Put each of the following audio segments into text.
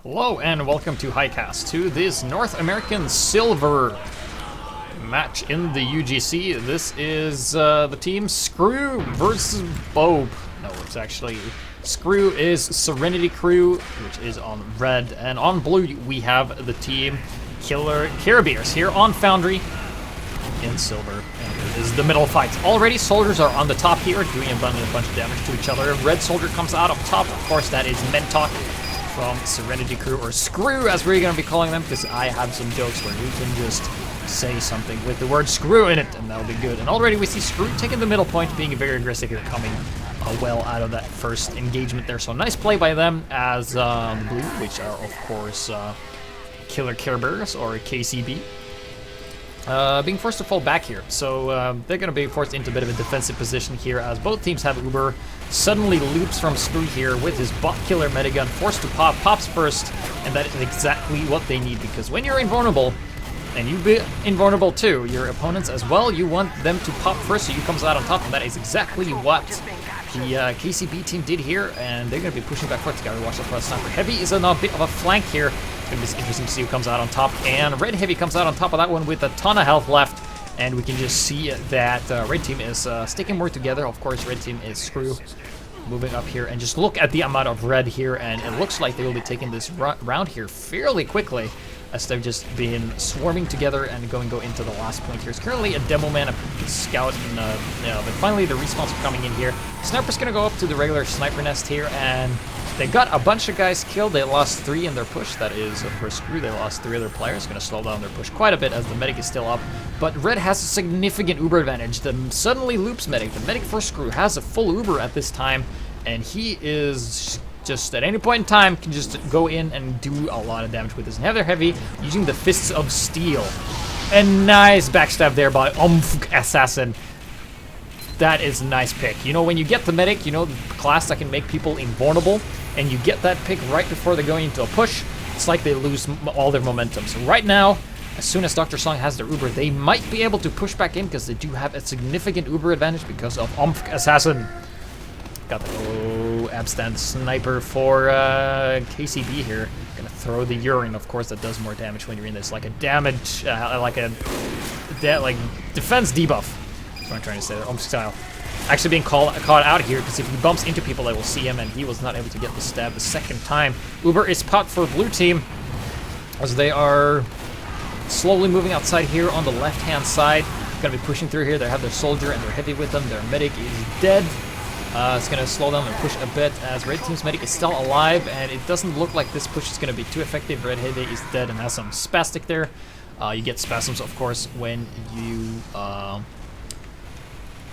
Hello and welcome to Highcast, to this North American Silver match in the UGC. This is the team Screw versus Bob. No, it's actually Screw is Serenity Crew, which is on red, and on blue we have the team Killer Caribbeers here on Foundry in silver. And it is the middle fight. Already soldiers are on the top here, doing a bunch of damage to each other. Red soldier comes out up top. Of course, that is Mentok from Serenity Crew, or Screw as we're going to be calling them, because I have some jokes where we can just say something with the word screw in it, and that'll be good. And already we see Screw taking the middle point, being very aggressive here, coming well out of that first engagement there. So nice play by them as blue, which are of course Killer Caribbeers, or KCB. Being forced to fall back here, so they're going to be forced into a bit of a defensive position here as both teams have Uber. Suddenly loops from Screw here with his bot killer medigun, forced to pops first, and that is exactly what they need, because when you're invulnerable, and you be invulnerable too, your opponents as well, you want them to pop first so you comes out on top, and that is exactly what the KCB team did here, and they're going to be pushing back forward. Gotta watch out for a sniper. Heavy is on a bit of a flank here. It's going to be interesting to see who comes out on top, and Red Heavy comes out on top of that one with a ton of health left, and we can just see that Red Team is sticking more together. Of course, Red Team is Screw moving up here, and just look at the amount of red here, and it looks like they will be taking this round here fairly quickly, as they've just been swarming together and go into the last point here. It's currently a demo man, a scout, and but finally the respawns are coming in here. Sniper's gonna go up to the regular sniper nest here, and they got a bunch of guys killed. They lost 3 in their push. That is, of course, Screw. They lost 3 other players. Gonna slow down their push quite a bit as the medic is still up. But Red has a significant Uber advantage. The suddenly loops medic, the medic for Screw, has a full Uber at this time, and he is just at any point in time can just go in and do a lot of damage with his Nether Heavy using the Fists of Steel. And nice backstab there by Assassin. That is a nice pick. You know, when you get the medic, you know, the class that can make people invulnerable, and you get that pick right before they're going into a push, it's like they lose all their momentum. So right now, as soon as Dr. Song has their Uber, they might be able to push back in, because they do have a significant Uber advantage because of Assassin. Got the abstand sniper for KCB here. Gonna throw the urine. Of course, that does more damage when you're in this, like a damage, like defense debuff. That's what I'm trying to say there. Style. Actually being caught out here, because if he bumps into people, they will see him, and he was not able to get the stab the second time. Uber is popped for blue team, as they are slowly moving outside here on the left-hand side. Gonna be pushing through here. They have their soldier and their heavy with them. Their medic is dead. It's going to slow down their push a bit, as Red Team's medic is still alive, and it doesn't look like this push is going to be too effective. Red Heavy is dead and has some spastic there. You get spasms, of course, when you are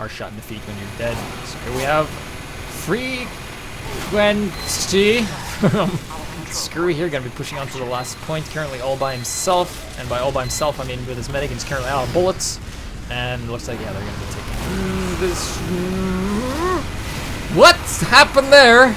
shot in the feet when you're dead. So here we have Frequency. Screw here, going to be pushing on to the last point, currently all by himself. And by all by himself, I mean with his medic, he's currently out of bullets. And looks like, yeah, they're going to be taking this. What's happened there?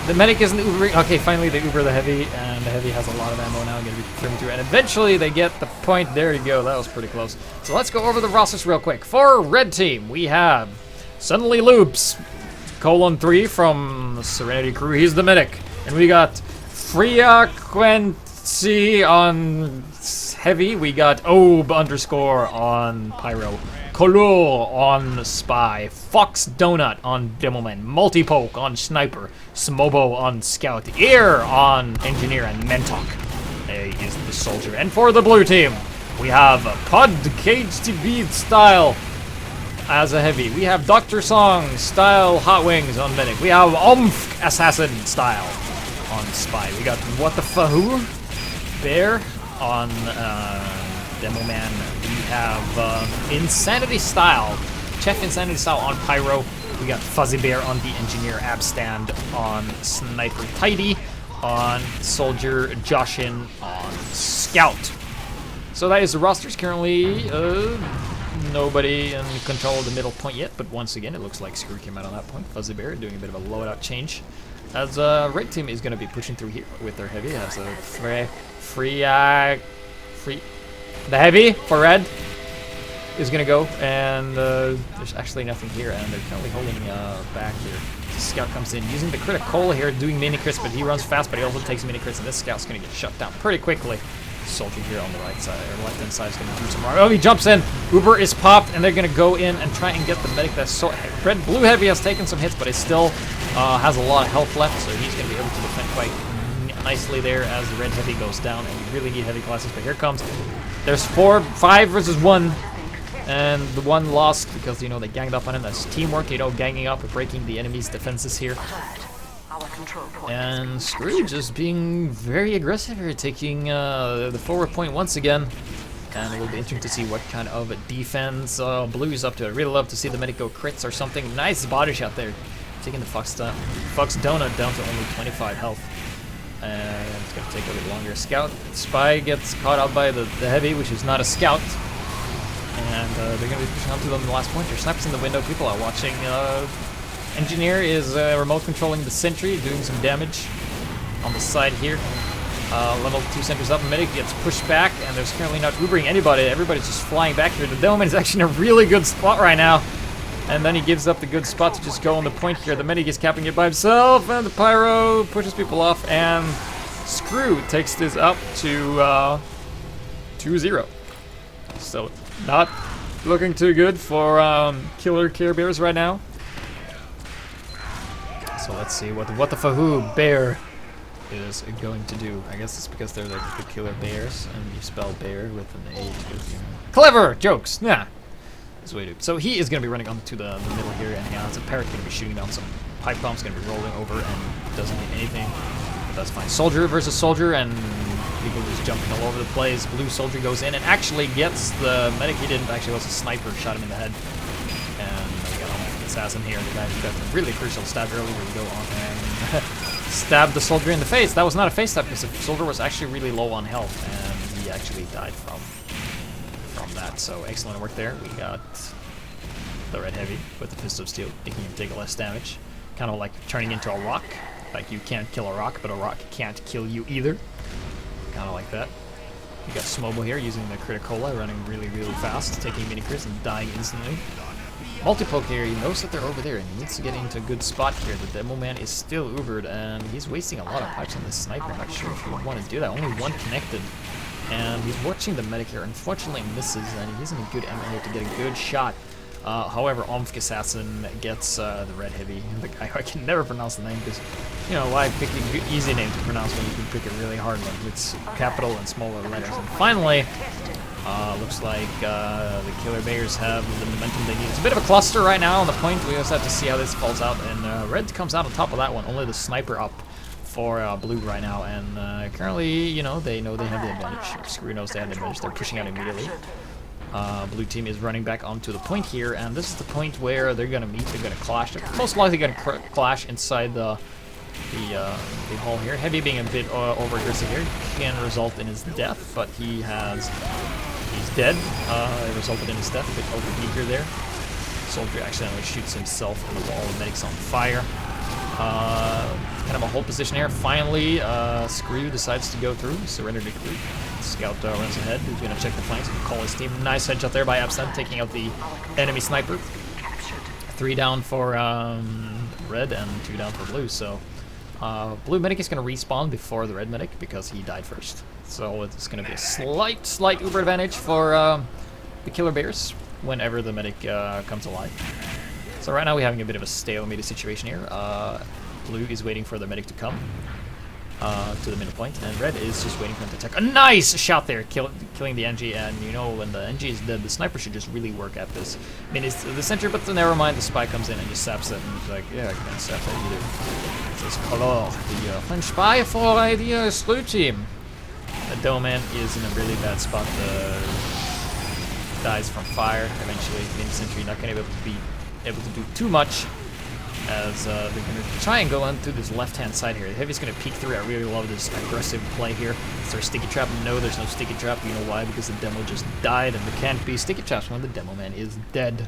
The medic isn't Ubering. Okay, finally they Uber the Heavy, and the Heavy has a lot of ammo now. Going to be trimming through, and eventually they get the point. There you go. That was pretty close. So let's go over the rosters real quick. For Red Team, we have Suddenly Loops, :3 from Serenity Crew. He's the medic. And we got Frequency on Heavy. We got Ob_ on Pyro. Color on Spy, Fox Donut on Demoman, Multipoke on Sniper, Smobo on Scout, Ear on Engineer, and Mentok is the soldier. And for the blue team, we have Pod Cage TV style as a heavy. We have Dr. Song style Hot Wings on Medic. We have Assassin style on Spy. We got What the Fahoo Bear on Demo Man. We have Insanity Style, Chef Insanity Style on Pyro. We got Fuzzy Bear on the Engineer, Abstand on Sniper, Tidy on Soldier, Joshin on Scout. So that is the rosters. Currently, nobody in control of the middle point yet, but once again, it looks like Screw came out on that point. Fuzzy Bear doing a bit of a loadout change, as Red Team is going to be pushing through here with their Heavy. It has a free the Heavy for Red. is gonna go, and there's actually nothing here, and they're currently holding back here. The scout comes in using the critical here, doing mini crits, but he runs fast, but he also takes mini crits, and this scout's gonna get shut down pretty quickly. Soldier here on the right side, or left hand side is gonna do some wrong. Oh, he jumps in. Uber is popped, and they're gonna go in and try and get the medic. That's so blue heavy has taken some hits, but it still has a lot of health left, so he's gonna be able to defend quite nicely there as the red heavy goes down, and you really need heavy classes. But here comes. There's 5 versus 1. And the one lost because, you know, they ganged up on him. That's teamwork, you know, ganging up and breaking the enemy's defenses here. And Scrooge is being very aggressive here, taking the forward point once again. And it will be interesting to see what kind of defense Blue is up to. I'd really love to see the medic go crits or something. Nice body shot there. Taking the Fox Donut down to only 25 health. And it's going to take a bit longer. Scout. Spy gets caught out by the heavy, which is not a scout. And they're going to be pushing onto them in the last point. There's snipers in the window. People are watching. Engineer is remote controlling the sentry, doing some damage on the side here. Level 2 sentries up. Medic gets pushed back, and there's currently not Ubering anybody. Everybody's just flying back here. The Demoman is actually in a really good spot right now. And then he gives up the good spot to just go on the point here. The medic is capping it by himself, and the Pyro pushes people off, and Screw takes this up to 2-0. So not looking too good for Killer Care Bears right now. So let's see what the Fahoo Bear is going to do. I guess it's because they're the Killer Bears, and you spell bear with an A. Clever jokes. Yeah. So he is going to be running onto the middle here, and he has a parrot going to be shooting down some pipe bombs, going to be rolling over and doesn't hit anything. But that's fine. Soldier versus soldier, and people just jumping all over the place. Blue soldier goes in and actually gets the medic. He didn't actually, was a sniper, shot him in the head. And we got an assassin here. The guy who got a really crucial stab earlier will go on and stab the soldier in the face. That was not a face stab because the soldier was actually really low on health, and he actually died from that. So excellent work there. We got the red heavy with the fist of steel, making him take less damage. Kind of like turning into a rock. Like you can't kill a rock, but a rock can't kill you either. Kind of like that. We got Smobile here using the Criticola, running really, really fast, taking mini crits and dying instantly. Multipoke here, he knows that they're over there, and he needs to get into a good spot here. The Demo Man is still Ubered, and he's wasting a lot of pipes on this sniper. I'm not sure if he would want to do that. Only one connected. And he's watching the medic here, unfortunately misses, and he's in a good ammo here to get a good shot. However, Omsk Assassin gets the red heavy. The guy I can never pronounce the name because, you know, why pick an easy name to pronounce when you can pick a really hard one? It's capital and smaller letters. And finally, looks like the Killer Bears have the momentum they need. It's a bit of a cluster right now on the point. We also have to see how this falls out. And red comes out on top of that one. Only the sniper up for blue right now, and currently, you know they have the advantage. Screw knows they have the advantage. They're pushing out immediately. Blue team is running back onto the point here, and this is the point where they're gonna meet. They're gonna clash. They're most likely gonna clash inside the hall here. Heavy being a bit over aggressive here can result in his death, but he's dead. It resulted in his death. A bit over eager there. Soldier accidentally shoots himself in the wall. The medic's on fire. Kind of a hold position here. Finally, Screw decides to go through. Serenity crew. Scout runs ahead. He's going to check the flanks and call his team. Nice headshot there by Absent, taking out the enemy sniper. 3 down for red and 2 down for blue. So blue medic is going to respawn before the red medic because he died first. So it's going to be a slight Uber advantage for the Killer Bears whenever the medic comes alive. So right now we're having a bit of a stalemate situation here. Blue is waiting for the medic to come to the middle point, and red is just waiting for him to attack. A nice shot there, killing the NG, and you know when the NG is dead, the sniper should just really work at this. I mean, it's the center, but never mind, the spy comes in and just saps it, and he's like, yeah, I can't sap that either. It says, hello, the French spy for the Screw team. The Doman is in a really bad spot. Dies from fire eventually. Mini sentry not going to be able to do too much, as they're going to try and go onto this left-hand side here. The heavy's going to peek through. I really love this aggressive play here. Is there a sticky trap? No, there's no sticky trap. You know why? Because the demo just died, and there can't be sticky traps when the demo man is dead.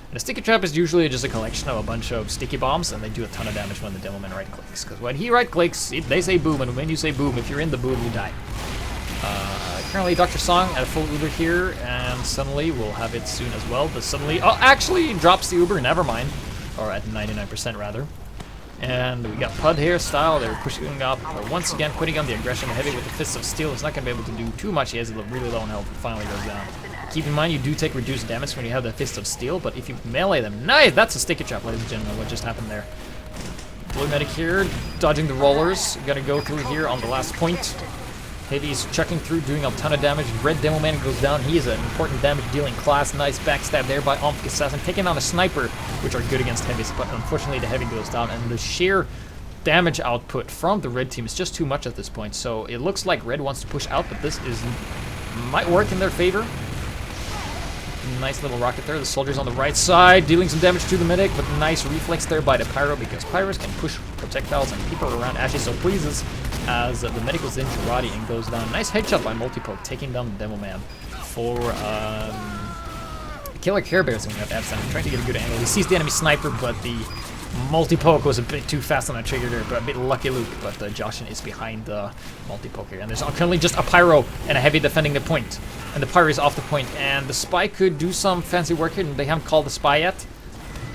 And a sticky trap is usually just a collection of a bunch of sticky bombs, and they do a ton of damage when the demo man right-clicks. Because when he right-clicks, they say boom, and when you say boom, if you're in the boom, you die. Currently, Dr. Song at a full Uber here, and suddenly we'll have it soon as well. But suddenly, oh, actually drops the Uber. Never mind, or at 99% rather. And we got Pud here, Style. They're pushing up once again, putting on the aggression. Heavy with the Fists of Steel. He's not going to be able to do too much. He has really low on health and finally goes down. Keep in mind, you do take reduced damage when you have the Fist of Steel, but if you melee them, nice! That's a sticky trap, ladies and gentlemen. What just happened there? Blue medic here, dodging the rollers. Gonna go through here on the last point. Heavy's checking through, doing a ton of damage. Red Demo Man goes down. He is an important damage dealing class. Nice backstab there by Omphik Assassin, taking on a sniper, which are good against heavies, but unfortunately the heavy goes down, and the sheer damage output from the red team is just too much at this point. So it looks like red wants to push out, but this might work in their favor. Nice little rocket there. The soldier's on the right side, dealing some damage to the medic, but nice reflex there by the pyro, because pyros can push projectiles and people around Ashy so pleases, as the medic was in karate and goes down. Nice headshot by Multipoke, taking down the Demo Man for Killer Care Bears when we have Epstein. Trying to get a good angle. He sees the enemy sniper, but the Multipoke was a bit too fast on the trigger there, but a bit lucky Luke. But Joshin is behind the Multipoke here, and there's currently just a pyro and a heavy defending the point. And the pyro is off the point, and the spy could do some fancy work here, and they haven't called the spy yet.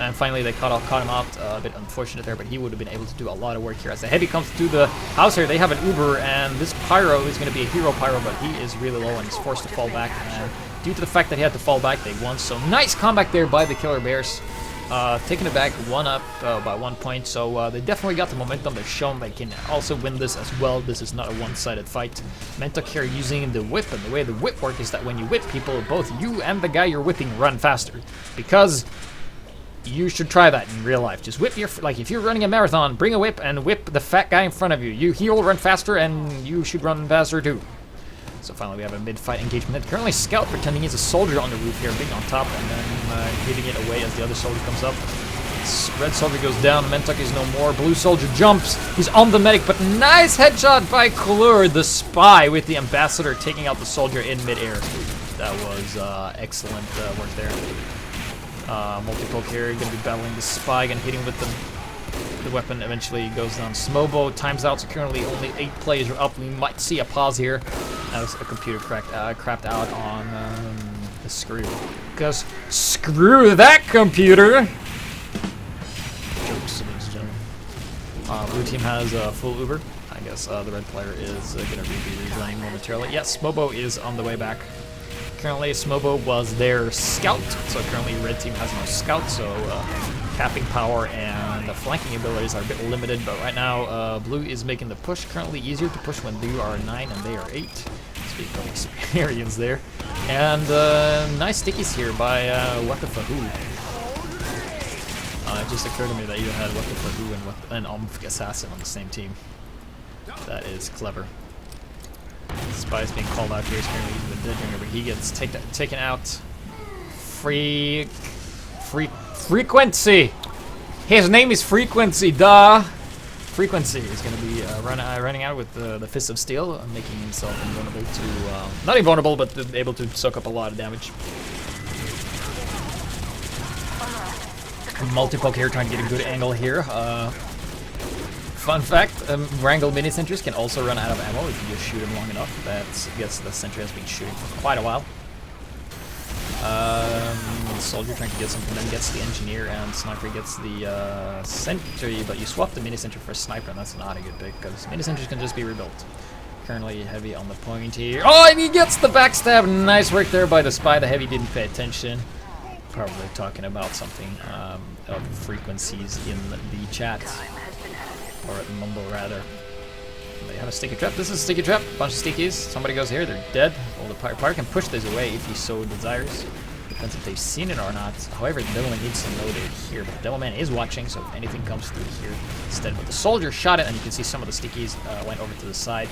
And finally they caught him out, a bit unfortunate there, but he would have been able to do a lot of work here. As the heavy comes to the house here, they have an Uber, and this pyro is going to be a hero pyro, but he is really low and he's forced to fall back. And due to the fact that he had to fall back, they won. So nice comeback there by the Killer Bears. Taking it back up by 1 point, so they definitely got the momentum. They've shown they can also win this as well. This is not a one-sided fight. Mentok here using the whip, and the way the whip works is that when you whip people, both you and the guy you're whipping run faster. Because you should try that in real life. Just whip like if you're running a marathon, bring a whip and whip the fat guy in front of you. He will run faster and you should run faster too. So finally we have a mid-fight engagement. Currently Scout pretending he's a soldier on the roof here, being on top and then hitting it away as the other soldier comes up. Red soldier goes down, Mentok is no more. Blue soldier jumps, he's on the medic, but nice headshot by Klur, the spy, with the ambassador taking out the soldier in midair. That was excellent work there. Multipoke here, gonna be battling the spy, gonna hit him with the weapon. Eventually goes down. Smobo times out, so currently only 8 players are up. We might see a pause here as a computer crapped out on the screw. Because screw that computer! Jokes, ladies and gentlemen. Blue team has a full Uber. I guess the red player is gonna be running momentarily. Yes, Smobo is on the way back. Currently, Smobo was their scout, so currently red team has no scout, so capping power and the flanking abilities are a bit limited, but right now blue is making the push. Currently easier to push when you are 9 and they are 8. Speak of experience there. And nice stickies here by What the Fahoo. It just occurred to me that you had What the Fahoo and Omphik Assassin on the same team. That is clever. Spy is being called out here. He's currently using the dead ringer, but he gets taken out. Frequency. His name is Frequency. Duh. Frequency is going to be running out with the Fist of Steel, making himself invulnerable to not invulnerable, but able to soak up a lot of damage. Multipoke here, trying to get a good angle here. Fun fact, Wrangle mini sentries can also run out of ammo if you just shoot them long enough. That's, I guess the sentry has been shooting for quite a while. Soldier trying to get something, then gets the engineer, and sniper gets the sentry, but you swap the mini sentry for a sniper, and that's not a good pick because mini sentries can just be rebuilt. Currently heavy on the point here. Oh, and he gets the backstab. Nice work there by the spy. The heavy didn't pay attention. Probably talking about something of frequencies in the chat. Or mumble rather. They have a sticky trap. This is a sticky trap. Bunch of stickies. Somebody goes here, they're dead. Well, the pyro can push this away if he so desires. Depends if they've seen it or not. However, the Devilman needs to know they're here. But the Devilman is watching, so if anything comes through here instead. But the soldier shot it, and you can see some of the stickies went over to the side.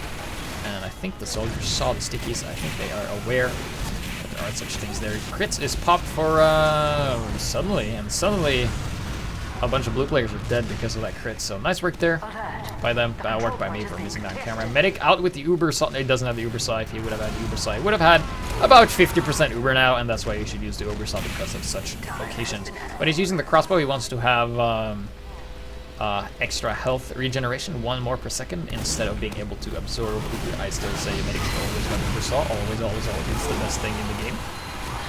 And I think the soldier saw the stickies. I think they are aware that there are such things there. Crits is popped for suddenly a bunch of blue players are dead because of that crit, so nice work there by them. Bad work by me for missing that camera. Medic out with the Uber saw. He doesn't have the Uber saw. If he would have had the Uber saw, he would have had about 50% Uber now, and that's why you should use the Uber saw because of such locations. But he's using the crossbow. He wants to have extra health regeneration, 1 more per second, instead of being able to absorb. I still say medics always run for saw, always, it's the best thing in the game.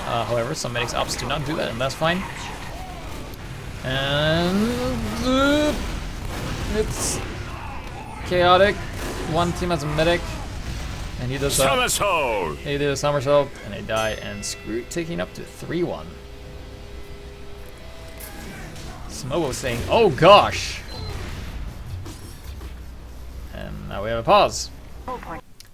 However, some medics ops do not do that, and that's fine. And it's chaotic. One team has a medic, and he does somersault. He did a somersault, and they die, and Screw taking up to 3-1. Smobo saying, "Oh gosh!" And now we have a pause.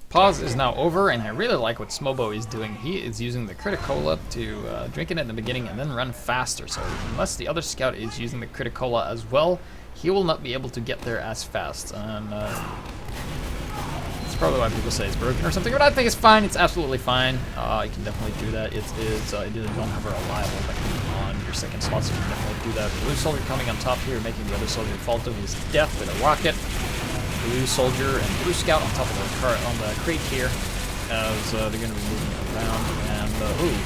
Pause is now over, and I really like what Smobo is doing. He is using the Criticola to drink it in the beginning and then run faster. So unless the other scout is using the Criticola as well, he will not be able to get there as fast. And that's probably why people say it's broken or something, but I think it's fine. It's absolutely fine. You can definitely do that. It you don't have a reliable weapon on your second slot, so you can definitely do that. Blue soldier coming on top here, making the other soldier fall to his death with a rocket. Blue soldier and blue scout on top of the car on the crate here, as they're going to be moving around. And ooh,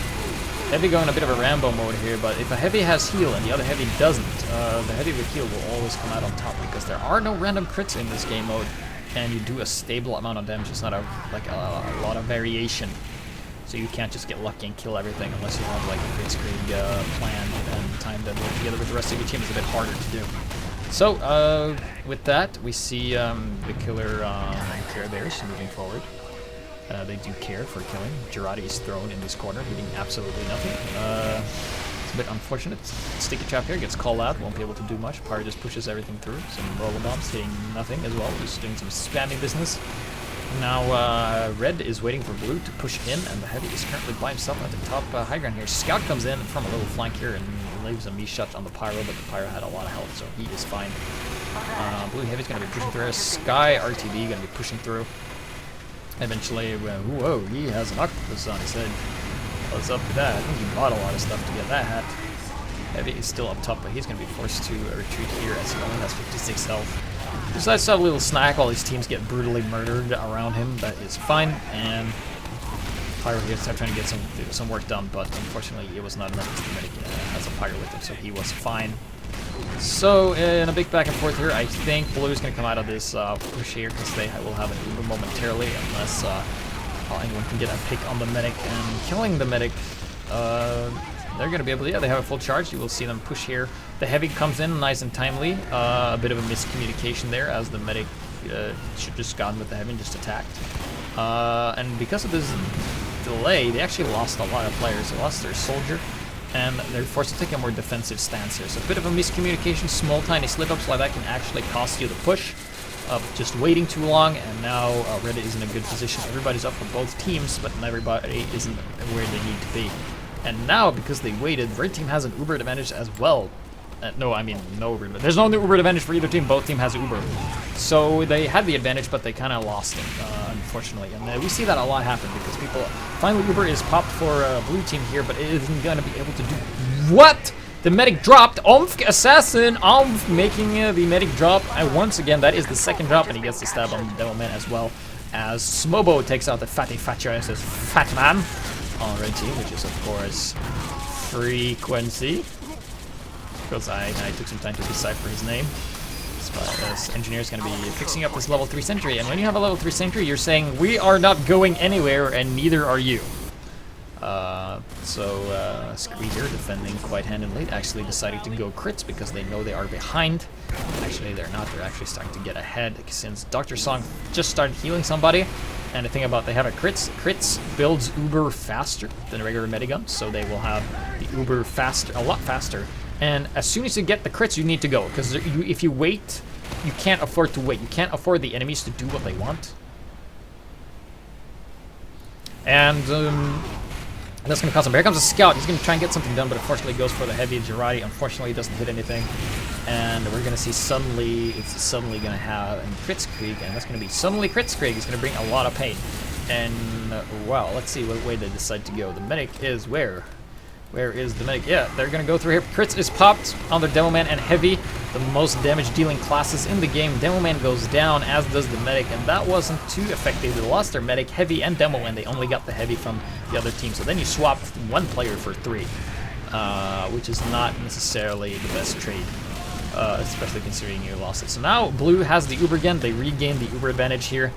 heavy going a bit of a Rambo mode here. But if a heavy has heal and the other heavy doesn't, the heavy with heal will always come out on top because there are no random crits in this game mode, and you do a stable amount of damage. It's not a lot of variation, so you can't just get lucky and kill everything unless you have like a Blitzkrieg plan and time to work together with the rest of your team. Is a bit harder to do. So, with that, we see the killer Care Bears moving forward. They do care for killing. Girardi is thrown in this corner, hitting absolutely nothing. It's a bit unfortunate. Sticky Trap here gets called out, won't be able to do much. Pyro just pushes everything through. Some roller bombs hitting nothing as well, just doing some spamming business. Now, Red is waiting for Blue to push in, and the Heavy is currently by himself at the top high ground here. Scout comes in from a little flank here and leaves a meat shot on the Pyro, but the Pyro had a lot of health, so he is fine. Blue Heavy's going to be pushing through. Sky RTB going to be pushing through. Eventually, whoa, he has an octopus on his head. What's up with that? I think he bought a lot of stuff to get that hat. Heavy is still up top, but he's going to be forced to retreat here as he only has 56 health. Decides to have a little snack while these teams get brutally murdered around him. That is fine, and Pyro here started trying to get some work done, but unfortunately it was not enough because the medic has a Pyro with him, so he was fine. So in a big back and forth here, I think Blue is going to come out of this push here because they will have an Uber momentarily unless anyone can get a pick on the medic, and killing the medic. They're going to be able to, yeah, they have a full charge. You will see them push here. The Heavy comes in nice and timely. A bit of a miscommunication there as the medic should just gone with the Heavy and just attacked. And because of this delay, they actually lost a lot of players. They lost their soldier, and they're forced to take a more defensive stance here. So a bit of a miscommunication, small tiny slip-ups like that can actually cost you the push of just waiting too long, and now Red is in a good position. Everybody's up for both teams, but everybody isn't where they need to be. And now, because they waited, Red team has an Uber advantage as well. No, I mean, no Uber. There's no Uber advantage for either team. Both team has Uber. So they had the advantage, but they kind of lost it, unfortunately. And we see that a lot happen because people... Finally, Uber is popped for Blue team here, but it isn't going to be able to do... What? The medic dropped. Omf, assassin. Omf making the medic drop. And once again, that is the second drop, and he gets the stab on the Devil Man as well. As Smobo takes out the fatty as Fat Man on Red team, which is, of course, Frequency. Because I took some time to decipher his name. This engineer is going to be fixing up this level 3 sentry, and when you have a level 3 sentry, you're saying, we are not going anywhere, and neither are you. Scree here defending quite handily, actually deciding to go crits because they know they are behind. Actually, they're not. They're actually starting to get ahead since Dr. Song just started healing somebody. And the thing about they have a crits builds Uber faster than a regular medigun, so they will have the Uber faster, a lot faster. And as soon as you get the crits, you need to go, because if you wait, you can't afford to wait. You can't afford the enemies to do what they want. And that's going to cost him. Here comes a scout. He's going to try and get something done, but unfortunately goes for the Heavy. Girardi unfortunately doesn't hit anything. And we're going to see suddenly, it's suddenly going to have a Kritzkrieg, and that's going to be suddenly Kritzkrieg. It's going to bring a lot of pain. And, wow, let's see what way they decide to go. The medic is where? Where is the medic? Yeah, they're going to go through here. Crits is popped on their Devilman and Heavy, the most damage-dealing classes in the game. Devilman goes down, as does the medic, and that wasn't too effective. They lost their medic, Heavy, and Devilman. They only got the Heavy from the other team. So then you swap one player for 3, which is not necessarily the best trade. especially considering you lost it. So now blue has the Uber again. They regain the Uber advantage here.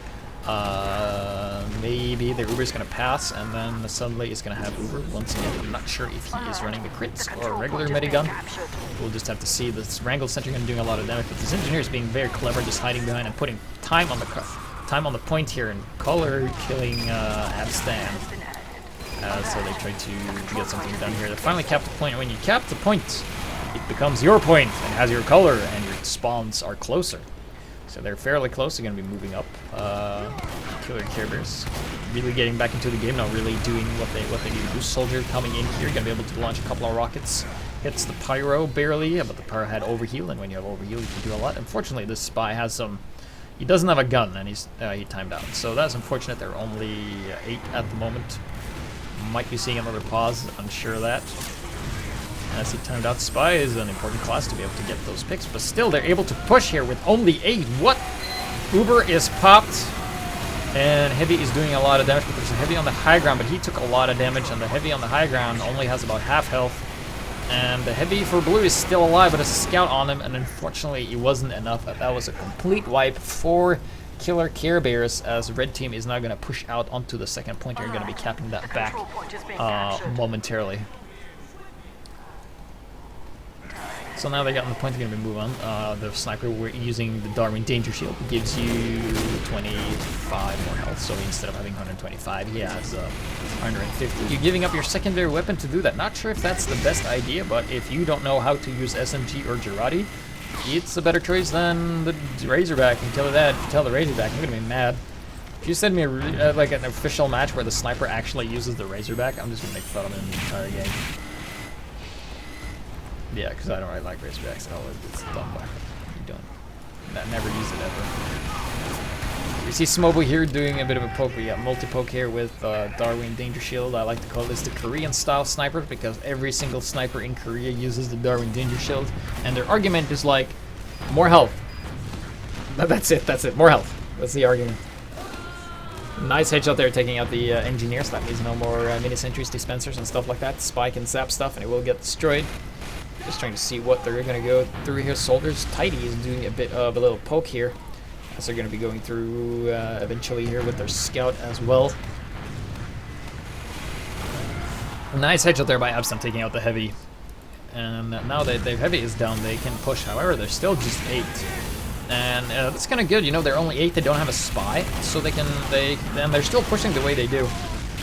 Maybe their Uber is going to pass, and then suddenly it's going to have Uber once again. I'm not sure if he is running the crits or a regular medigun. We'll just have to see. This Wrangle Sentry going to doing a lot of damage, but this engineer is being very clever, just hiding behind and putting time on the point here, and color killing Abstan. So they try to get something done here. They finally capped the point. When you cap the point, it becomes your point and has your color, and your spawns are closer. So they're fairly close. They're going to be moving up. Killer Care Bears really getting back into the game now, really doing what they need to do. Soldier coming in here, going to be able to launch a couple of rockets. Hits the Pyro barely, but the Pyro had overheal, and when you have overheal, you can do a lot. Unfortunately, this Spy has some... He doesn't have a gun, and he timed out. So that's unfortunate. They're only 8 at the moment. Might be seeing another pause, unsure of that. As he timed out, Spy is an important class to be able to get those picks, but still they're able to push here with only 8. What? Uber is popped, and Heavy is doing a lot of damage, but there's a Heavy on the high ground, but he took a lot of damage, and the Heavy on the high ground only has about half health. And the Heavy for blue is still alive, but there's a scout on him, and unfortunately it wasn't enough. That was a complete wipe for Killer Care Bears, as red team is now going to push out onto the second point. You're going to be capping that back momentarily. So now they got on the point, they're going to move on. The sniper, we're using the Darwin Danger Shield. It gives you 25 more health, so instead of having 125, he has 150. You're giving up your secondary weapon to do that. Not sure if that's the best idea, but if you don't know how to use SMG or Girardi, it's a better choice than the Razorback. I can tell you that. If you tell the Razorback, I'm going to be mad. If you send me like an official match where the sniper actually uses the Razorback, I'm just going to make fun of him the entire game. Yeah, because I don't really like Razorbacks at all. It's dumb. You don't. Never use it ever. You see Smobo here doing a bit of a poke. We got multi-poke here with Darwin Danger Shield. I like to call this the Korean-style sniper because every single sniper in Korea uses the Darwin Danger Shield. And their argument is like, more health. That's it. More health. That's the argument. Nice headshot there, taking out the engineers. That means no more mini-sentries, dispensers, and stuff like that. Spike and zap stuff, and it will get destroyed. Just trying to see what they're going to go through here. Soldiers, Tidy is doing a bit of a little poke here, as they're going to be going through eventually here with their scout as well. Nice headshot there by Abstam, taking out the Heavy. And now that their Heavy is down, they can push. However, they're still just 8. And that's kind of good, you know, they're only 8, they don't have a Spy, so they're still pushing the way they do.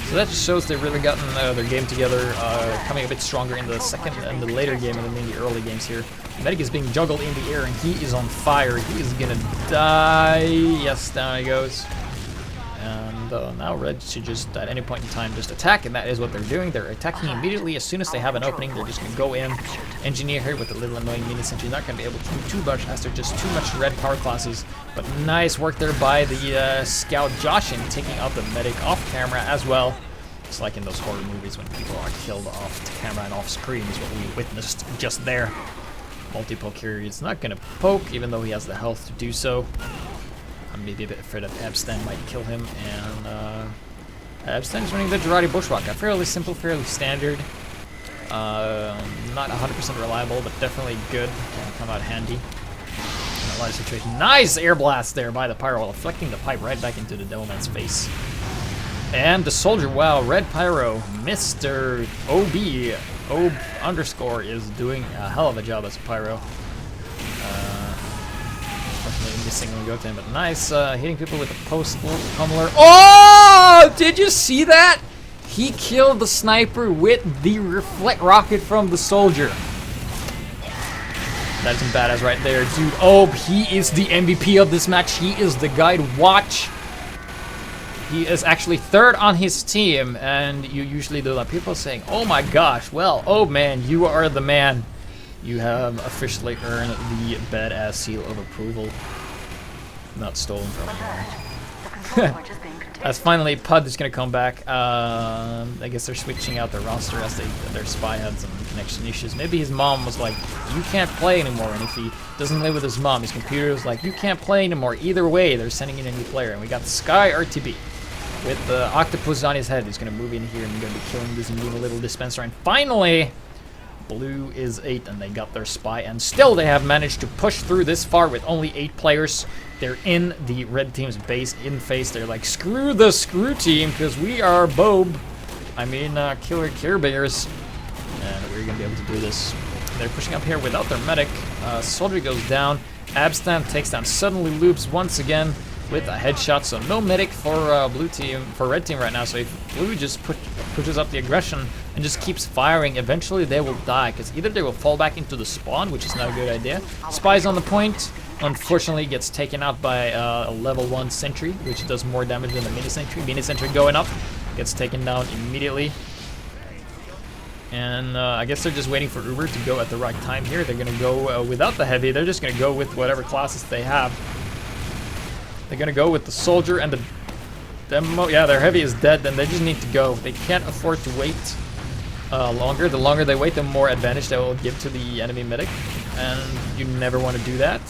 So that just shows they've really gotten their game together, coming a bit stronger in the second and the later game and then in the early games here. Medic is being juggled in the air, and he is on fire. He is gonna die. Yes, down he goes. And now red should just, at any point in time, just attack, and that is what they're doing. They're attacking immediately as soon as they have an opening. They're just gonna go in, engineer here with a little annoying mini-sentry. Not gonna be able to do too much as they're just too much red power classes. But nice work there by the scout Joshin, taking out the medic off camera as well. It's like in those horror movies when people are killed off camera and off screen is what we witnessed just there. Multi-poke here. He's not gonna poke, even though he has the health to do so. I'm maybe a bit afraid that Abstan might kill him, and Abstan is running the Girardi Bushwhacker. Fairly simple, fairly standard. Not 100% reliable, but definitely good. Can come out handy in a lot of situations. Nice air blast there by the Pyro, deflecting the pipe right back into the Devilman's face. And the Soldier, wow, Red Pyro, Mr. OB underscore is doing a hell of a job as a Pyro. Definitely missing when we go to him, but nice hitting people with the post-ult pummeler. Oh! Did you see that? He killed the sniper with the reflect rocket from the Soldier. That's some badass right there, dude. Oh, he is the MVP of this match. He is the guy to watch. He is actually 3rd on his team, and you usually do that. People saying, oh my gosh, well, oh man, you are the man. You have officially earned the badass seal of approval. Not stolen from you. As finally Pud is going to come back. I guess they're switching out their roster as their Spy had some connection issues. Maybe his mom was like, you can't play anymore. And if he doesn't live with his mom, his computer was like, you can't play anymore. Either way, they're sending in a new player. And we got Sky RTB with the octopus on his head. He's going to move in here and going to be killing this new little dispenser. And finally, Blue is 8, and they got their spy, and still they have managed to push through this far with only 8 players. They're in the red team's base in face. They're like, screw the screw team, because we are Bob. I mean, Killer Care Bears. And we're going to be able to do this. They're pushing up here without their medic. Soldier goes down. Abstan takes down Suddenly Loops once again with a headshot. So no medic for blue team, for red team right now. So if blue just pushes up the aggression and just keeps firing, eventually they will die. Because either they will fall back into the spawn, which is not a good idea. Spy's on the point. Unfortunately, gets taken out by a level 1 sentry, which does more damage than the mini sentry. Mini sentry going up. Gets taken down immediately. And I guess they're just waiting for Uber to go at the right time here. They're going to go without the heavy. They're just going to go with whatever classes they have. They're going to go with the soldier and the demo. Yeah, their heavy is dead. Then they just need to go. They can't afford to wait longer. The longer they wait, the more advantage they will give to the enemy medic. And you never want to do that.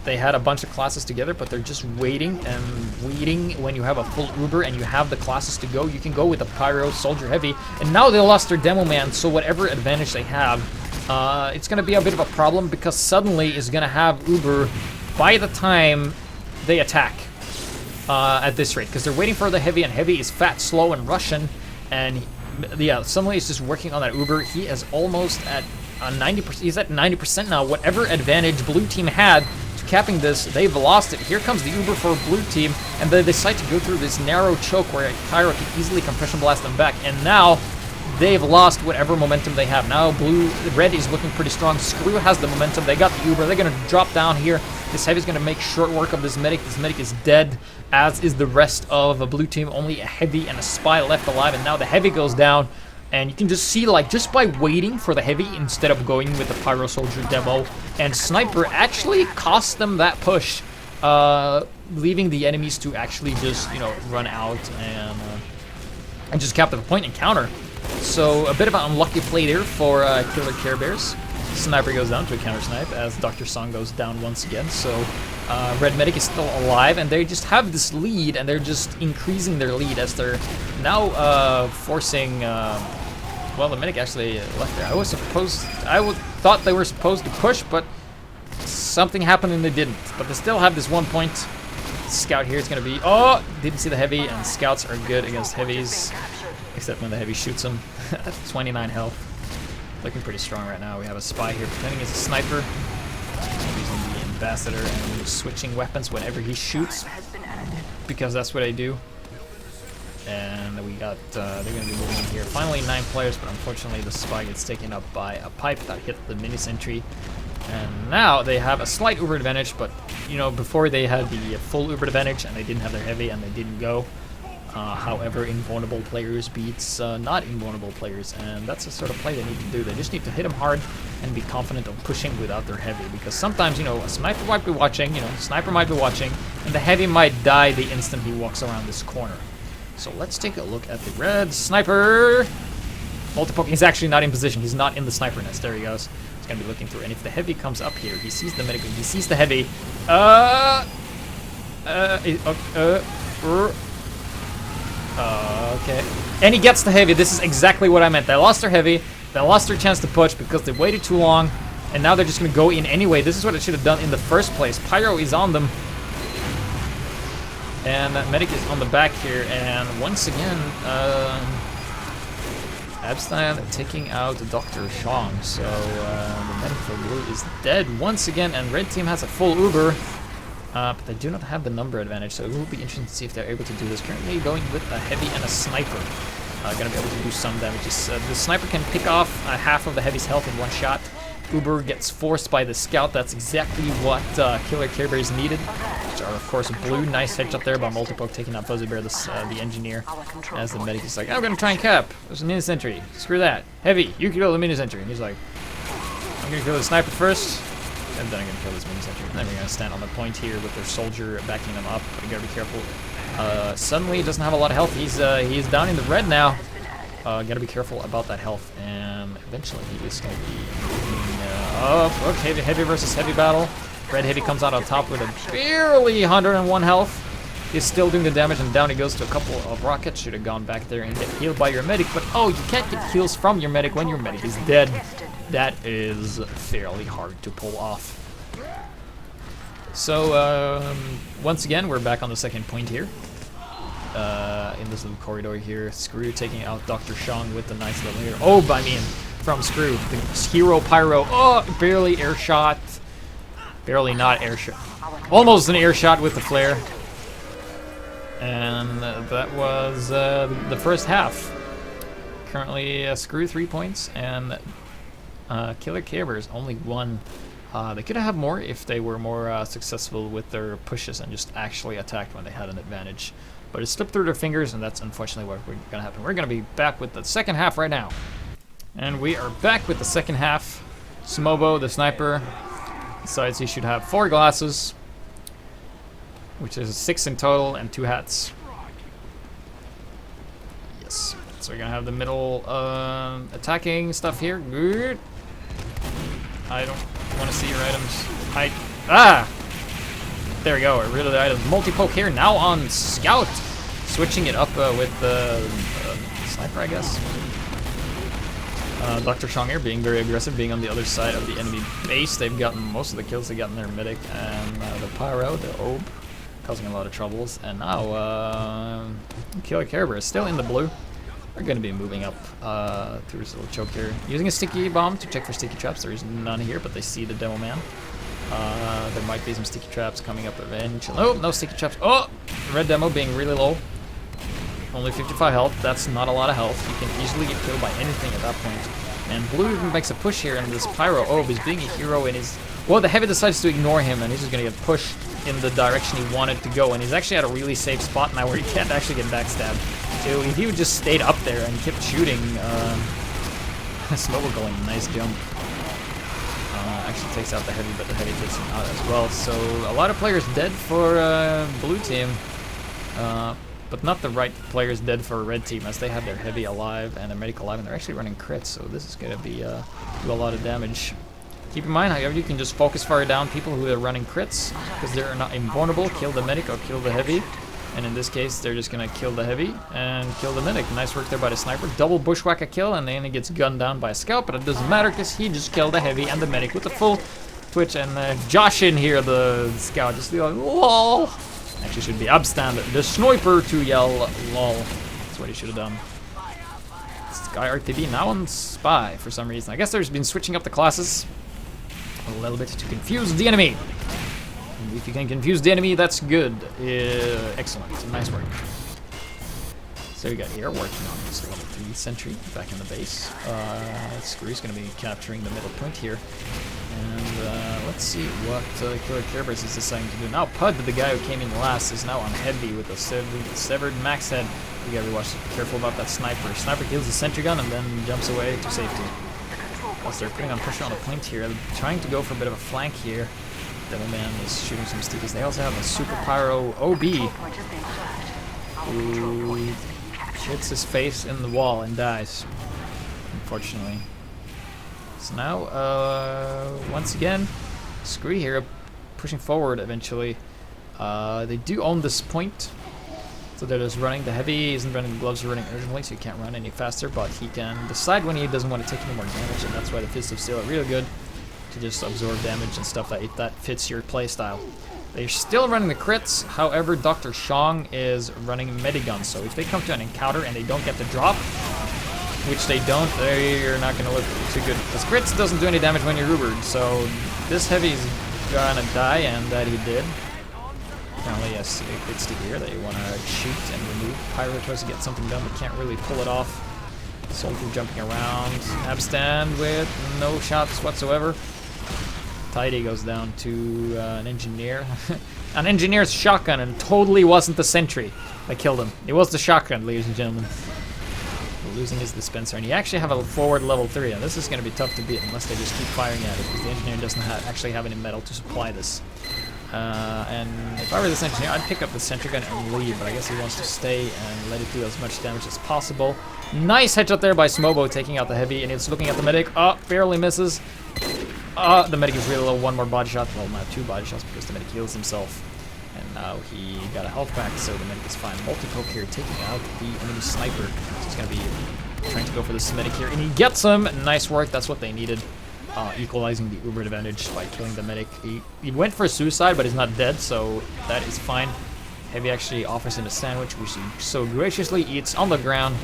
They had a bunch of classes together, but they're just waiting and waiting. When you have a full Uber and you have the classes to go, you can go with a Pyro, Soldier, Heavy. And now they lost their Demo Man, so whatever advantage they have, it's going to be a bit of a problem, because Suddenly is going to have Uber by the time they attack at this rate. Because they're waiting for the Heavy, and Heavy is fat, slow, and Russian. And yeah, Suddenly is just working on that Uber. He is almost at 90%. He's at 90% now. Whatever advantage blue team had capping this, they've lost it. Here comes the Uber for blue team, and they decide to go through this narrow choke where Pyro can easily compression blast them back, and now they've lost whatever momentum they have. Now red is looking pretty strong. Screw has the momentum. They got the Uber. They're going to drop down here. This heavy is going to make short work of this medic. This medic is dead, as is the rest of a blue team. Only a heavy and a spy left alive, and now the heavy goes down. And you can just see, like, just by waiting for the heavy instead of going with the Pyro Soldier demo and Sniper actually cost them that push, leaving the enemies to actually just, you know, run out and just cap the point and counter. So a bit of an unlucky play there for Killer Care Bears. Sniper goes down to a counter snipe as Dr. Song goes down once again. So Red Medic is still alive, and they just have this lead, and they're just increasing their lead as they're now forcing. Well, the medic actually left there. I thought they were supposed to push, but something happened and they didn't. But they still have this 1 point. Scout here is going to be. Oh, didn't see the heavy, and scouts are good against heavies, except when the heavy shoots them. 29 health. Looking pretty strong right now. We have a spy here pretending he's a sniper. Using the ambassador and switching weapons whenever he shoots, because that's what I do. And we got, they're going to be moving in here. Finally 9 players, but unfortunately the spy gets taken up by a pipe that hit the mini sentry. And now they have a slight Uber advantage, but you know, before they had the full Uber advantage and they didn't have their heavy and they didn't go. However, invulnerable players beats not invulnerable players, and that's the sort of play they need to do. They just need to hit them hard and be confident of pushing without their heavy, because sometimes, you know, a sniper might be watching, and the heavy might die the instant he walks around this corner. So let's take a look at the red sniper. Multiple. He's actually not in position. He's not in the sniper nest. There he goes. He's gonna be looking through, and if the heavy comes up here, he sees the medic. He sees the heavy. Okay. And he gets the heavy. This is exactly what I meant. They lost their heavy. They lost their chance to push because they waited too long. And now they're just going to go in anyway. This is what it should have done in the first place. Pyro is on them. And medic is on the back here. And once again, Abstan taking out Dr. Shang. So the medic for blue is dead once again. And red team has a full Uber. But they do not have the number advantage, so it will be interesting to see if they're able to do this. Currently going with a heavy and a sniper. Gonna be able to do some damage. The sniper can pick off half of the heavy's health in one shot. Uber gets forced by the scout. That's exactly what Killer Care Bears needed. Which are, of course, blue. Nice headshot there by Multipoke taking out Fuzzy Bear, the engineer. As the medic is like, I'm gonna try and cap. There's a mini sentry. Screw that. Heavy, you can kill the mini sentry. And he's like, I'm gonna kill the sniper first. And then I'm going to kill this mini sentry. Then we're going to stand on the point here with their soldier backing them up. But you got to be careful. Suddenly he doesn't have a lot of health. He's down in the red now. Got to be careful about that health. And eventually he is going to be okay, heavy versus heavy battle. Red heavy comes out on top with a barely 101 health. He's still doing the damage, and down he goes to a couple of rockets. Should have gone back there and get healed by your medic, but oh, you can't get heals from your medic when your medic is dead. That is fairly hard to pull off. So, once again, we're back on the second point here. In this little corridor here. Screw taking out Dr. Shang with the nice little air. Oh, I mean, from Screw. The hero pyro. Oh, barely air shot. Barely not air shot. Almost an air shot with the flare. And that was the first half. Currently, Screw 3 points, and Killer Cabers only 1. They could have more if they were more successful with their pushes and just actually attacked when they had an advantage. But it slipped through their fingers, and that's unfortunately what we're going to happen. We're going to be back with the second half right now. And we are back with the second half. Smobo, the sniper, decides he should have 4 glasses, which is 6 in total, and 2 hats. Yes. So we're going to have the middle attacking stuff here. Good. I don't want to see your items. There we go. We're rid of the items. Multi-poke here. Now on Scout. Switching it up with the sniper, I guess. Dr. Shang here being very aggressive, being on the other side of the enemy base. They've gotten most of the kills. They got in their medic and the pyro, the orb, causing a lot of troubles. And now Killer Caribou is still in the blue. We're going to be moving up through this little choke here. Using a sticky bomb to check for sticky traps. There is none here, but they see the demo man. There might be some sticky traps coming up eventually. Oh, no sticky traps. Oh! Red demo being really low. Only 55 health. That's not a lot of health. You can easily get killed by anything at that point. And blue even makes a push here, and this pyro, oh, he's being a hero, and he's... Well, the heavy decides to ignore him, and he's just going to get pushed in the direction he wanted to go. And he's actually at a really safe spot now where he can't actually get backstabbed. So if he would just stayed up there and kept shooting, Smobo going, nice jump. Actually takes out the heavy, but the heavy takes him out as well. So a lot of players dead for blue team, but not the right players dead for red team, as they have their heavy alive and their medic alive, and they're actually running crits. So this is going to be do a lot of damage. Keep in mind, however, you can just focus fire down people who are running crits, because they're not invulnerable. Kill the medic or kill the heavy. And in this case, they're just going to kill the heavy and kill the medic. Nice work there by the sniper. Double bushwhack a kill, and then he gets gunned down by a scout, but it doesn't matter because he just killed the heavy and the medic with the full twitch. And Josh in here, the scout, just like, lol. Actually should be upstand the sniper to yell lol. That's what he should have done. Sky RTB now on spy for some reason. I guess there's been switching up the classes a little bit to confuse the enemy. If you can confuse the enemy, that's good. Excellent. Nice work. So we got here working on this level 3 sentry back in the base. Screw's going to be capturing the middle point here. And let's see what Killer Kerberos is deciding to do. Now Pud, the guy who came in last, is now on heavy with a severed max head. You gotta be careful about that sniper. Sniper kills the sentry gun and then jumps away to safety. Plus they're putting on pressure on the point here. They're trying to go for a bit of a flank here. Devilman is shooting some stickies. They also have a Super Pyro OB who hits his face in the wall and dies, unfortunately. So now, once again, Screw here pushing forward eventually. They do own this point, so they're just running. The heavy isn't running, the gloves are running urgently, so he can't run any faster, but he can decide when he doesn't want to take any more damage, and that's why the Fist of Steel are really good. To just absorb damage and stuff that fits your playstyle. They're still running the crits, however Dr. Shang is running Medigun, so if they come to an encounter and they don't get the drop, which they don't, they're not going to look too good. Because crits doesn't do any damage when you're Ubered, so this heavy's gonna die, and that he did. Apparently yes, a crit stick here that you want to shoot and remove. Pyro tries to get something done but can't really pull it off. Soldier jumping around, Abstand with no shots whatsoever. Tidy goes down to an engineer. An engineer's shotgun, and totally wasn't the sentry that killed him. It was the shotgun, ladies and gentlemen. Losing his dispenser, and you actually have a forward level 3, and this is going to be tough to beat unless they just keep firing at it, because the engineer doesn't actually have any metal to supply this. And if I were this engineer, I'd pick up the sentry gun and leave, but I guess he wants to stay and let it do as much damage as possible. Nice headshot there by Smobo, taking out the heavy, and it's looking at the medic. Oh, barely misses. The medic is really low. One more body shot. Well, not 2 body shots because the medic heals himself. And now he got a health back, so the medic is fine. Multi-poke here, taking out the enemy sniper. So he's going to be trying to go for the medic here, and he gets him. Nice work, that's what they needed. Equalizing the uber advantage by killing the medic. He went for suicide, but he's not dead, so that is fine. Heavy actually offers him a sandwich, which he so graciously eats on the ground.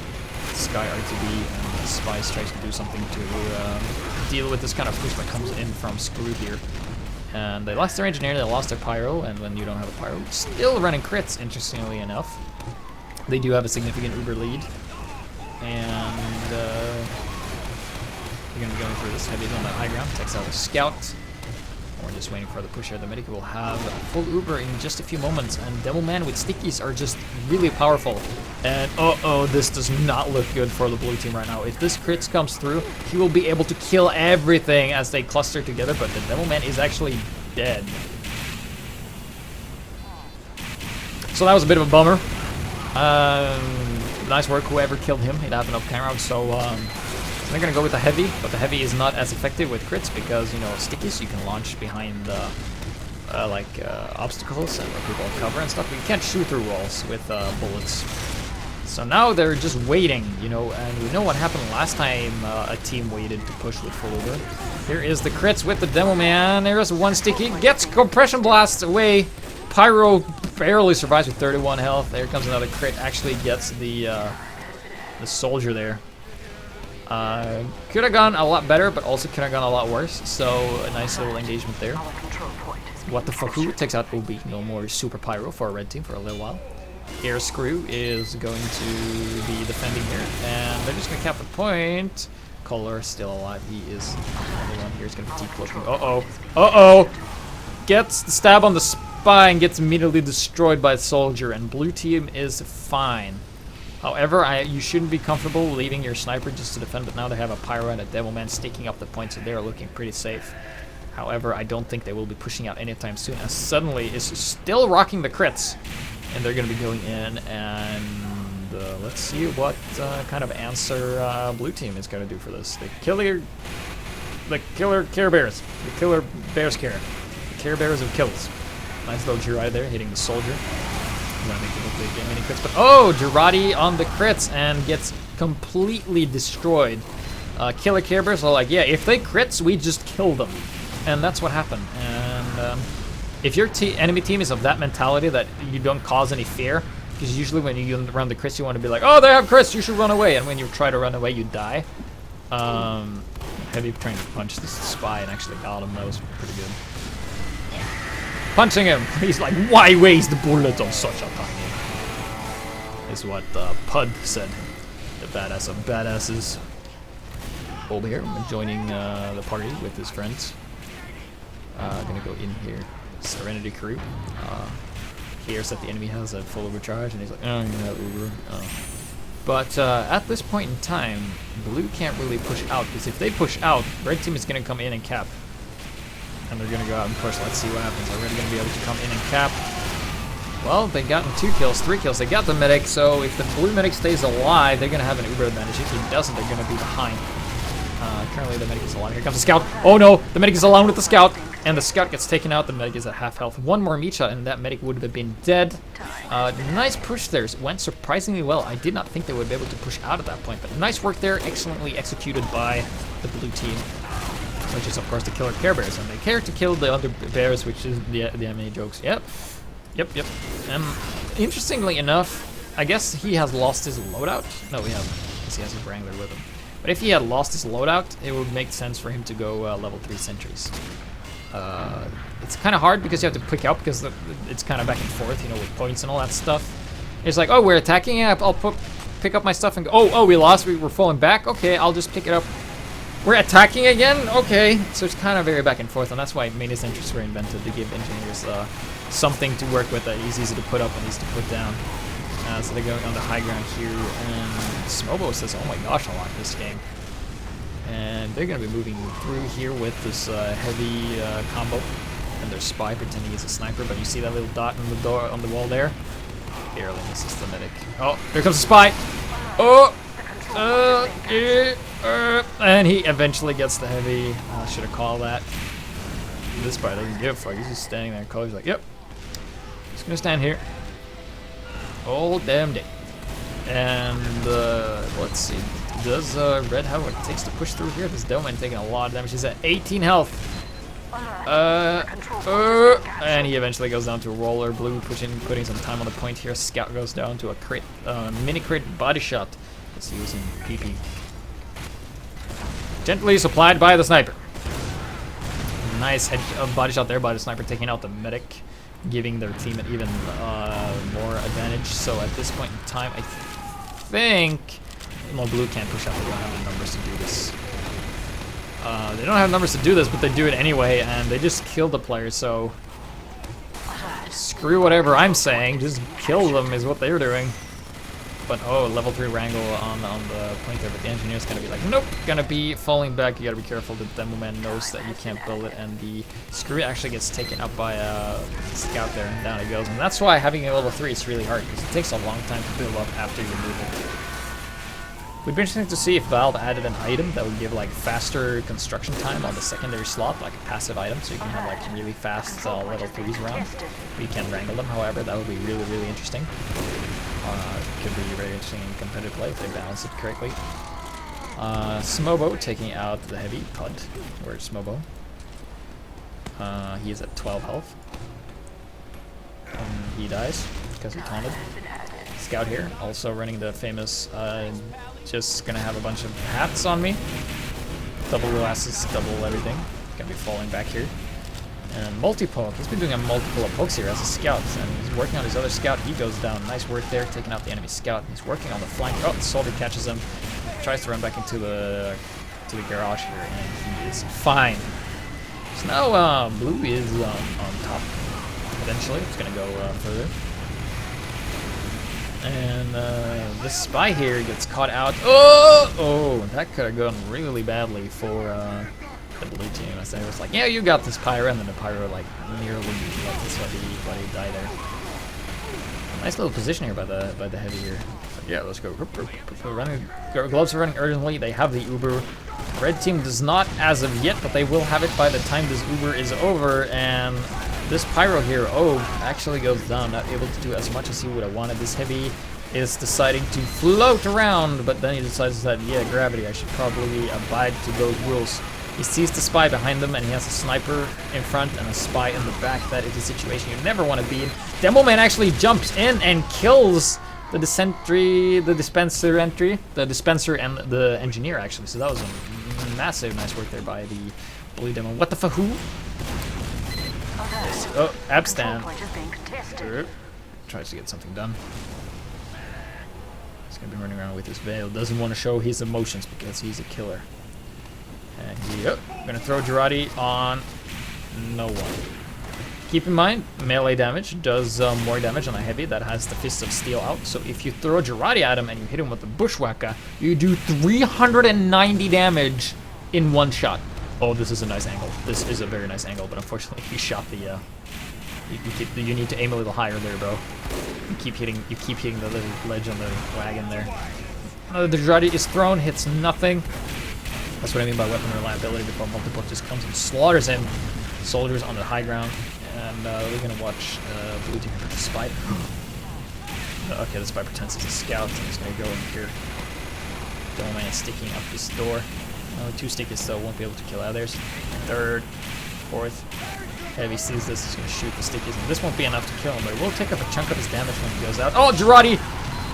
Sky RTB and Spice tries to do something to deal with this kind of push that comes in from Screw here. And they lost their engineer, they lost their pyro, and when you don't have a pyro, still running crits, interestingly enough. They do have a significant uber lead. And they're going to be going for this heavy on that high ground. Takes out a scout. We're just waiting for the push here. The medic will have a full uber in just a few moments. And Devilman with stickies are just really powerful. And uh-oh, this does not look good for the blue team right now. If this crits comes through, he will be able to kill everything as they cluster together. But the Devilman is actually dead. So that was a bit of a bummer. Nice work, whoever killed him. It happened off camera, so they're gonna go with the heavy, but the heavy is not as effective with crits because, you know, stickies you can launch behind obstacles and where people cover and stuff, but you can't shoot through walls with bullets. So now they're just waiting, you know, and we know what happened last time a team waited to push with full over. Here is the crits with the Demo Man. There's one sticky, gets compression blast away. Pyro barely survives with 31 health. There comes another crit, actually gets the soldier there. Could have gone a lot better, but also could have gone a lot worse. So a nice little engagement there. What the fuck? Who takes out OB? No more super pyro for a red team for a little while. Air Screw is going to be defending here, and they're just gonna cap the point. Color still alive. He is the only one here. He's gonna be deep looking. Uh-oh. Gets the stab on the spine and gets immediately destroyed by a soldier, and blue team is fine. However, you shouldn't be comfortable leaving your sniper just to defend, but now they have a pyro and a Devilman sticking up the point, so they're looking pretty safe. However, I don't think they will be pushing out anytime soon, as suddenly is still rocking the crits, and they're going to be going in, and let's see what kind of answer blue team is going to do for this. The killer Care Bears, the killer Bears care, the Care Bears of kills. Nice little Jiraiya there hitting the soldier. Gonna make it look like many crits, but Jiraiya on the crits and gets completely destroyed. Killer Care Bears are like, yeah, if they crits, we just kill them, and that's what happened. And if your enemy team is of that mentality that you don't cause any fear, because usually when you run the crits, you want to be like, oh, they have crits, you should run away, and when you try to run away, you die. Heavy trying to punch this spy and actually got him. That was pretty good. Punching him. He's like, why waste the bullet on such a tiny? Is what Pud said. The badass of badasses. Over here, joining the party with his friends. Gonna go in here. Serenity crew. Hears that the enemy has a full overcharge, and he's like, oh, yeah, Uber. But at this point in time, blue can't really push out, because if they push out, red team is gonna come in and cap. And they're gonna go out and push. Let's see what happens. Are they gonna be able to come in and cap? Well, they gotten 2 kills, 3 kills. They got the medic, so if the blue medic stays alive, they're gonna have an uber advantage. If he doesn't, they're gonna be behind. Currently, the medic is alive. Here comes the scout. Oh no, the medic is alone with the scout, and the scout gets taken out. The medic is at half health. One more meat shot, and that medic would have been dead. Nice push there. It went surprisingly well. I did not think they would be able to push out at that point, but nice work there. Excellently executed by the blue team. Which is, of course, the killer Care Bears, and they care to kill the other bears, which is the anime jokes. Yep. Interestingly enough, I guess he has lost his loadout. No, we haven't, because he has his Wrangler with him. But if he had lost his loadout, it would make sense for him to go level 3 sentries. It's kind of hard because you have to pick up, because it's kind of back and forth, you know, with points and all that stuff. It's like, oh, we're attacking, yeah, I'll pick up my stuff and go, oh, we lost, we're falling back, okay, I'll just pick it up. We're attacking again? Okay. So it's kind of very back and forth, and that's why many sentries were invented, to give engineers something to work with that is easy to put up and easy to put down. So they're going on the high ground here, and Smobo says, oh my gosh, I like this game. And they're going to be moving through here with this heavy combo, and their spy pretending he's a sniper, but you see that little dot on the door on the wall there? Barely misses the medic. Oh, here comes the spy! Oh! And he eventually gets the heavy. Should have called that. This part doesn't give a fuck. He's just standing there. Color's like, yep. Just gonna stand here all damn day. And let's see, does Red have what it takes to push through here? This Doman taking a lot of damage. He's at 18 health. And he eventually goes down to a roller. Blue putting some time on the point here. Scout goes down to a crit, mini crit body shot. He's using PP. Gently supplied by the sniper. Nice head body shot there by the sniper, taking out the medic, giving their team an even more advantage. So at this point in time, I think Blue can't push out. They don't have the numbers to do this. They don't have numbers to do this, but they do it anyway, and they just killed the player. So screw whatever I'm saying. Just kill them is what they're doing. But oh, level 3 wrangle on the point there, but the engineer's gonna be like, nope, gonna be falling back. You gotta be careful. The demo man knows that you can't build it, and the screw actually gets taken up by a scout there, and down it goes. And that's why having a level 3 is really hard, because it takes a long time to build up after you move it. Would be interesting to see if Valve added an item that would give like faster construction time on the secondary slot, like a passive item, so you can have like really fast level 3s around. You can wrangle them, however, that would be really, really interesting. Could be very interesting in competitive play if they balance it correctly. Smobo taking out the heavy Pud. Where's Smobo? He is at 12 health. And he dies because he taunted. Scout here, also running the famous, just gonna have a bunch of hats on me. Double glasses, double everything. Gonna be falling back here. And multi-poke, he's been doing a multiple of pokes here as a scout, and he's working on his other scout. He goes down, nice work there, taking out the enemy scout. He's working on the flank. Oh, the soldier catches him, tries to run back into the garage here, and he is fine. So now Blue is on top. Eventually, it's gonna go further. And this spy here gets caught out. Oh, that could have gone really badly for the blue team. I said, it was like, yeah, you got this Pyro, and then the Pyro like nearly let this buddy die there. Nice little position here by the heavy here. But yeah, let's go. Running, gloves are running urgently. They have the Uber. Red team does not as of yet, but they will have it by the time this Uber is over. And this Pyro here, actually goes down, not able to do as much as he would have wanted. This heavy is deciding to float around, but then he decides that, yeah, gravity, I should probably abide to those rules. He sees the spy behind him, and he has a sniper in front and a spy in the back. That is a situation you never want to be in. Demo Man actually jumps in and kills the dispenser and the engineer, actually. So that was a massive nice work there by the blue demo. What the fuck? Who? Oh, Abstan. Tries to get something done. He's gonna be running around with his veil. Doesn't want to show his emotions because he's a killer. And gonna throw Girardi on no one. Keep in mind, melee damage does more damage on a heavy that has the Fist of Steel out. So if you throw Girardi at him and you hit him with the Bushwhacker, you do 390 damage in one shot. Oh, this is a nice angle. This is a very nice angle, but unfortunately he shot the you need to aim a little higher there, bro. You keep hitting the little ledge on the wagon there. The Girardi is thrown, hits nothing. That's what I mean by weapon reliability before multiple just comes and slaughters him. Soldiers on the high ground, and we're gonna watch blue team for the spy. Okay, the spy pretends he's a scout, and he's gonna go in here. Domain is sticking up this door. 2 stickies still won't be able to kill out there. Third, fourth. Heavy sees this, he's gonna shoot the stickies, and this won't be enough to kill him, but it will take up a chunk of his damage when he goes out. Oh, Girardi!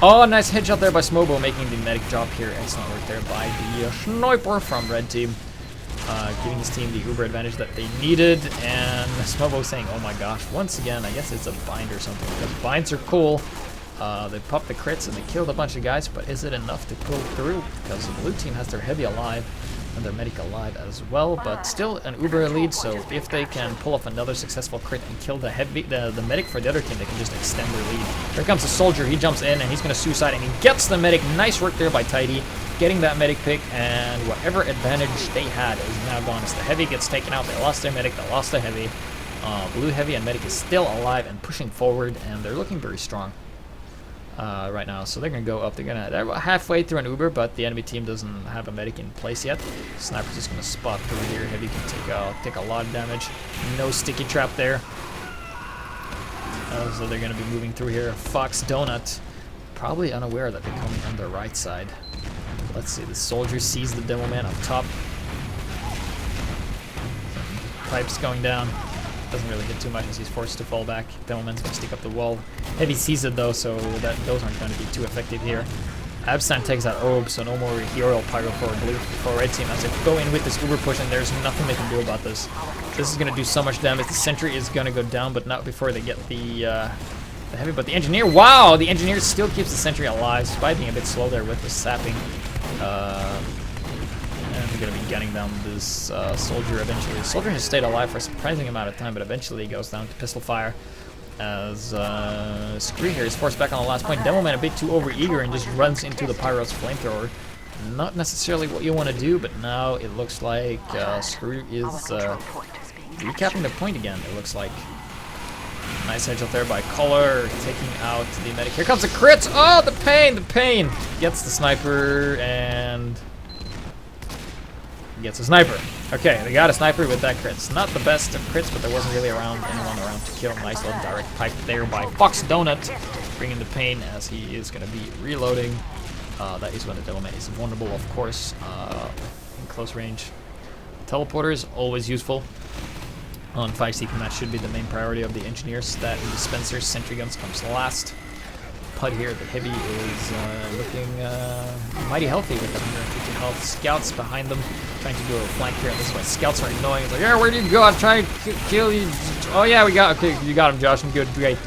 Oh, nice headshot there by Smobo, making the medic drop here. Excellent work there by the sniper from red team. Giving his team the Uber advantage that they needed, and Smobo saying, oh my gosh, once again, I guess it's a bind or something, because binds are cool. They popped the crits and they killed a bunch of guys, but is it enough to pull through? Because the blue team has their heavy alive and their medic alive as well, but still an Uber lead, so if they can pull off another successful crit and kill the medic for the other team, they can just extend their lead. Here comes the soldier, he jumps in and he's going to suicide, and he gets the medic. Nice work there by Tidy, getting that medic pick, and whatever advantage they had is now gone as the heavy gets taken out. They lost their medic, they lost the heavy. Blue heavy and medic is still alive and pushing forward, and they're looking very strong right now. So they're gonna go up. They're halfway through an Uber, but the enemy team doesn't have a medic in place yet. Sniper's just gonna spot through here. Heavy can take a lot of damage. No sticky trap there. So they're going to be moving through here. Fox Donut, probably unaware that they're coming on their right side. Let's see, the soldier sees the demo man up top. Pipes going down. Doesn't really get too much as he's forced to fall back. Demo man's going to stick up the wall. Heavy sees it though, so those aren't going to be too effective here. Abstan takes out Orb, so no more hero pyro for red team as they go in with this uber push, and there's nothing they can do about this. This is going to do so much damage. The sentry is going to go down, but not before they get the heavy. But the engineer, wow! The engineer still keeps the sentry alive, despite being a bit slow there with the sapping. And they're going to be gunning down this soldier eventually. The soldier has stayed alive for a surprising amount of time, but eventually he goes down to pistol fire. As Scree here is forced back on the last point. Demo Man a bit too overeager and just runs into the Pyro's flamethrower. Not necessarily what you want to do, but now it looks like Scree is recapping the point again, it looks like. Nice headshot there by Color, taking out the medic. Here comes the crits! Oh, the pain! The pain! Gets the sniper and gets a sniper. Okay, they got a sniper with that crit. It's not the best of crits, but there wasn't really anyone around to kill. Nice little direct pipe there by Fox Donut, bringing the pain as he is going to be reloading. That is when the Devilman is vulnerable, of course, in close range. Teleporter is always useful. On 5CP match should be the main priority of the engineers. That and dispensers, sentry guns comes last. Pud here, the heavy is looking mighty healthy with 150 health. Scouts behind them, trying to do a flank here. This is why scouts are annoying. It's like, yeah, where did you go? I'm trying to kill you. Oh yeah, okay, you got him, Josh. I'm good, great.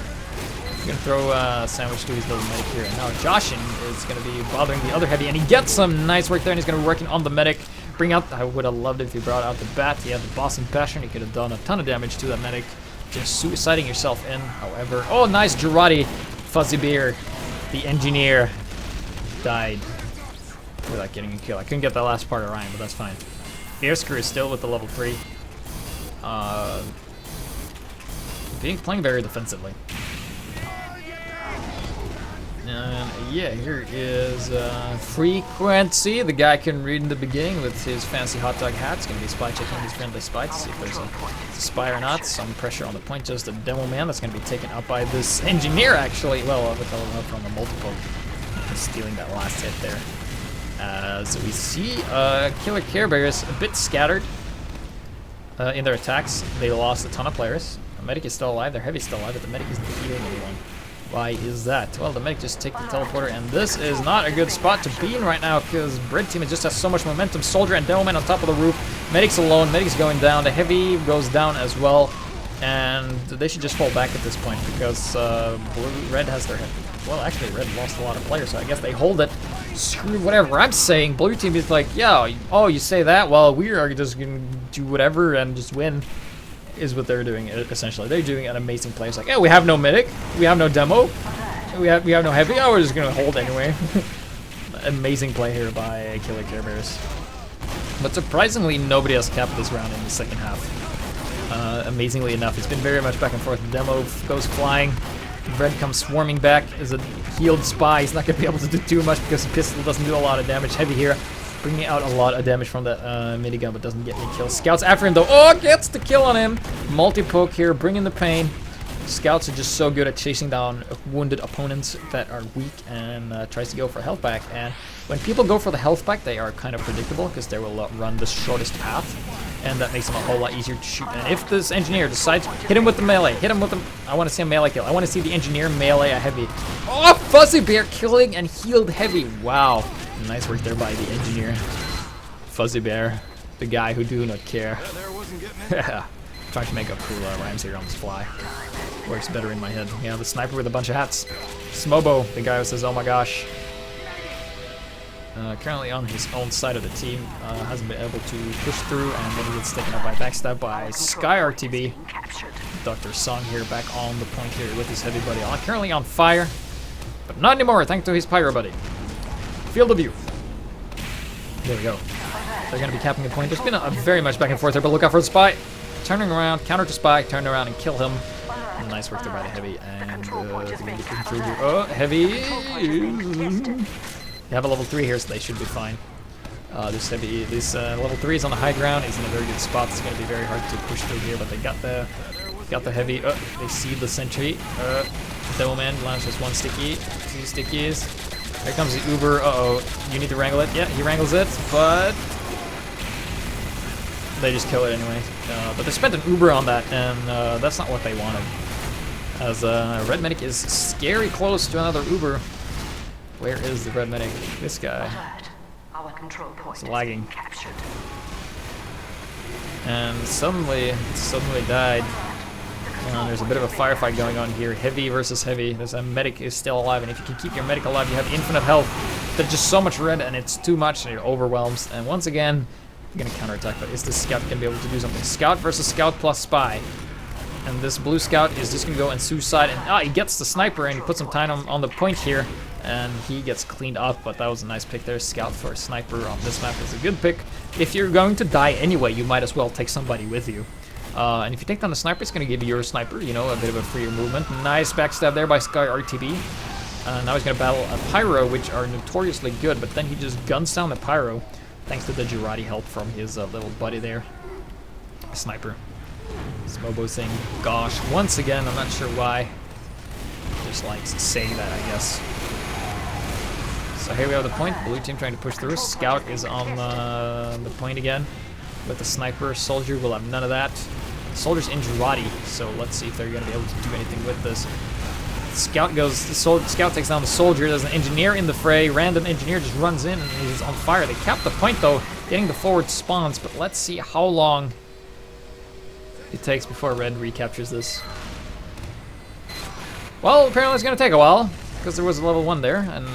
I'm gonna throw a sandwich to his little medic here. And now Joshin is gonna be bothering the other heavy, and he gets some nice work there, and he's gonna be working on the medic. Bring out, I would have loved it if he brought out the bat. He had the Boston Passion. He could have done a ton of damage to that medic. Just suiciding yourself in, however. Oh, nice Girardi. Fuzzy Bear, the engineer, died without getting a kill. I couldn't get that last part of Ryan, but that's fine. Air Screw is still with the level 3. Playing very defensively. Yeah, here is Frequency. The guy can read in the beginning with his fancy hot dog hat. It's going to be spy checking his friendly spy to see if there's a spy or not. Some pressure on the point, just a demo man that's going to be taken out by this engineer, actually. Well, with the help from the multiple. Stealing that last hit there. As we see Killer Care Bears a bit scattered in their attacks. They lost a ton of players. The medic is still alive. Their heavy is still alive, but the medic isn't healing anyone. Why is that? Well, the medic just take the teleporter, and this is not a good spot to be in right now because Red Team just has so much momentum. Soldier and Demoman on top of the roof. Medic's alone. Medic's going down. The heavy goes down as well, and they should just fall back at this point because Red has their head. Well, actually, Red lost a lot of players, so I guess they hold it. Screw whatever I'm saying. Blue Team is like, yeah, oh, you say that? Well, we are just gonna do whatever and just win. Is what they're doing essentially. They're doing an amazing play. It's like, yeah, we have no medic, we have no demo, we have no heavy. Oh, we're just gonna hold anyway. Amazing play here by Killer Care Bears. But surprisingly, nobody has capped this round in the second half. Amazingly enough, it's been very much back and forth. The demo goes flying. Red comes swarming back as a healed spy. He's not gonna be able to do too much because the pistol doesn't do a lot of damage. Heavy here. Bringing out a lot of damage from that minigun, but doesn't get any kills. Scouts after him, though. Oh, gets the kill on him. Multi-poke here, bringing the pain. Scouts are just so good at chasing down wounded opponents that are weak and tries to go for a health back. And when people go for the health back, they are kind of predictable because they will run the shortest path. And that makes them a whole lot easier to shoot. And if this engineer decides, hit him with the melee, hit him with the, I want to see a melee kill. I want to see the engineer melee a heavy. Oh, Fuzzy Bear killing and healed heavy. Wow. Nice work there by the engineer. Fuzzy Bear, the guy who do not care. Yeah, trying to make up cool rhymes here on this fly. Works better in my head. Yeah, the sniper with a bunch of hats. Smobo, the guy who says, oh my gosh. Currently on his own side of the team, hasn't been able to push through, and then he gets taken out by backstab by Sky RTB. Dr. Song here back on the point here with his heavy buddy. Currently on fire, but not anymore thanks to his pyro buddy. Field of view. There we go. They're going to be capping the point. There's been a very much back and forth there, but look out for the spy. Turning around, counter to spy, turn around and kill him. Nice work there by the heavy. And heavy. They have a level 3 here, so they should be fine. This level 3 is on the high ground. He's in a very good spot. It's going to be very hard to push through here, but they got the Got the heavy. They see the sentry. Devilman launches one sticky, 2 stickies. Here comes the Uber. You need to wrangle it. Yeah, he wrangles it, but they just kill it anyway. But they spent an Uber on that, and that's not what they wanted. As Red Medic is scary close to another Uber. Where is the Red Medic? This guy. It's lagging. And suddenly died. There's a bit of a firefight going on here. Heavy versus heavy. There's a medic is still alive, and if you can keep your medic alive, you have infinite health. There's just so much red, and it's too much, and it overwhelms. And once again, you're gonna counterattack, but is this scout gonna be able to do something? Scout versus scout plus spy. And this blue scout is just gonna go and suicide, and he gets the sniper, and he puts some time on the point here, and he gets cleaned up, but that was a nice pick there. Scout for a sniper on this map is a good pick. If you're going to die anyway, you might as well take somebody with you. And if you take down the sniper, it's going to give you your sniper, you know, a bit of a freer movement. Nice backstab there by Sky RTB. Now he's going to battle a Pyro, which are notoriously good, but then he just guns down the Pyro, thanks to the Girardi help from his little buddy there. Sniper. Smobo saying, gosh, once again, I'm not sure why. Just likes saying that, I guess. So here we have the point. Blue team trying to push through. Scout is on the point again. With the sniper, soldier will have none of that. Soldier's in Girardi, so let's see if they're going to be able to do anything with this. Scout goes, Scout takes down the soldier. There's an engineer in the fray. Random engineer just runs in and he's on fire. They cap the point though, getting the forward spawns, but let's see how long it takes before Red recaptures this. Well, apparently it's going to take a while, because there was a level 1 there, and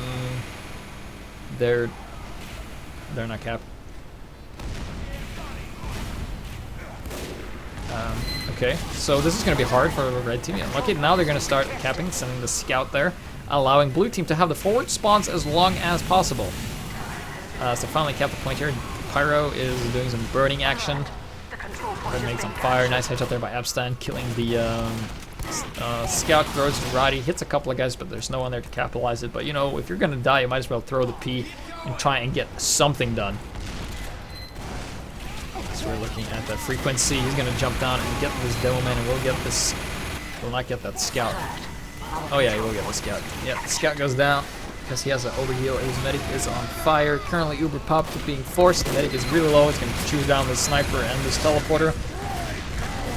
they're not capped. Okay, so this is going to be hard for the red team. Okay, now they're going to start capping, sending the scout there, allowing blue team to have the forward spawns as long as possible. So finally cap the point here. Pyro is doing some burning action. Red makes on fire. Nice headshot there by Epstein, killing the scout. Throws Girardi, hits a couple of guys, but there's no one there to capitalize it. But you know, if you're going to die, you might as well throw the P and try and get something done. So we're looking at the frequency. He's going to jump down and get this Devilman, and we'll get this. Will not get that scout. Oh yeah, he will get the scout. Yeah, the scout goes down because he has an overheal. His medic is on fire. Currently, Uber popped to being forced. The medic is really low. It's going to choose down this sniper and this teleporter.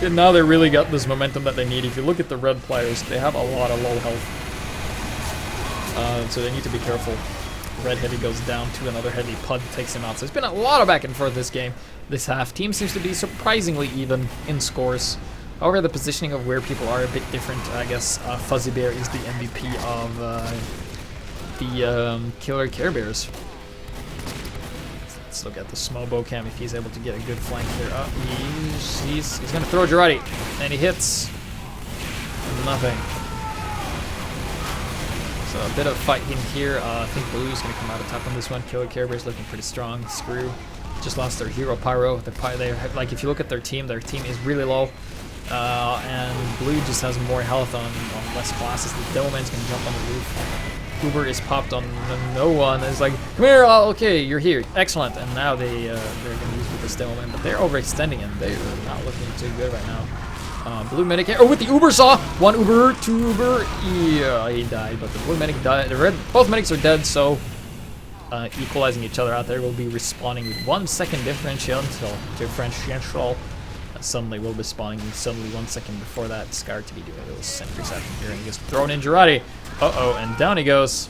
And now they really got this momentum that they need. If you look at the red players, they have a lot of low health. So they need to be careful. Red heavy goes down to another heavy. Pud takes him out. So it's been a lot of back and forth this game. This half team seems to be surprisingly even in scores. However, the positioning of where people are a bit different. I guess Fuzzy Bear is the MVP of the Killer Care Bears. Let's look at the Smobo cam if he's able to get a good flank there. He's going to throw Girardi, and he hits nothing. So a bit of fight in here. I think Blue is going to come out of top on this one. Killer Care Bears looking pretty strong. Screw just lost their hero Pyro. Like if you look at their team is really low, and Blue just has more health on less classes. The Devilman's going to jump on the roof. Uber is popped on no one. It's like, come here, okay, you're here, excellent. And now they're going to use with this Devilman, but they're overextending and they're not looking too good right now. Blue medic here. Oh, with the Uber saw. 1 Uber, 2 Uber. Yeah, he died, but the blue medic died. Both medics are dead, so equalizing each other out there. Will be respawning with 1 second differential. Suddenly we'll be spawning suddenly 1 second before that. Scar to be doing a little sentry set from here, and he gets thrown in Girardi. And down he goes.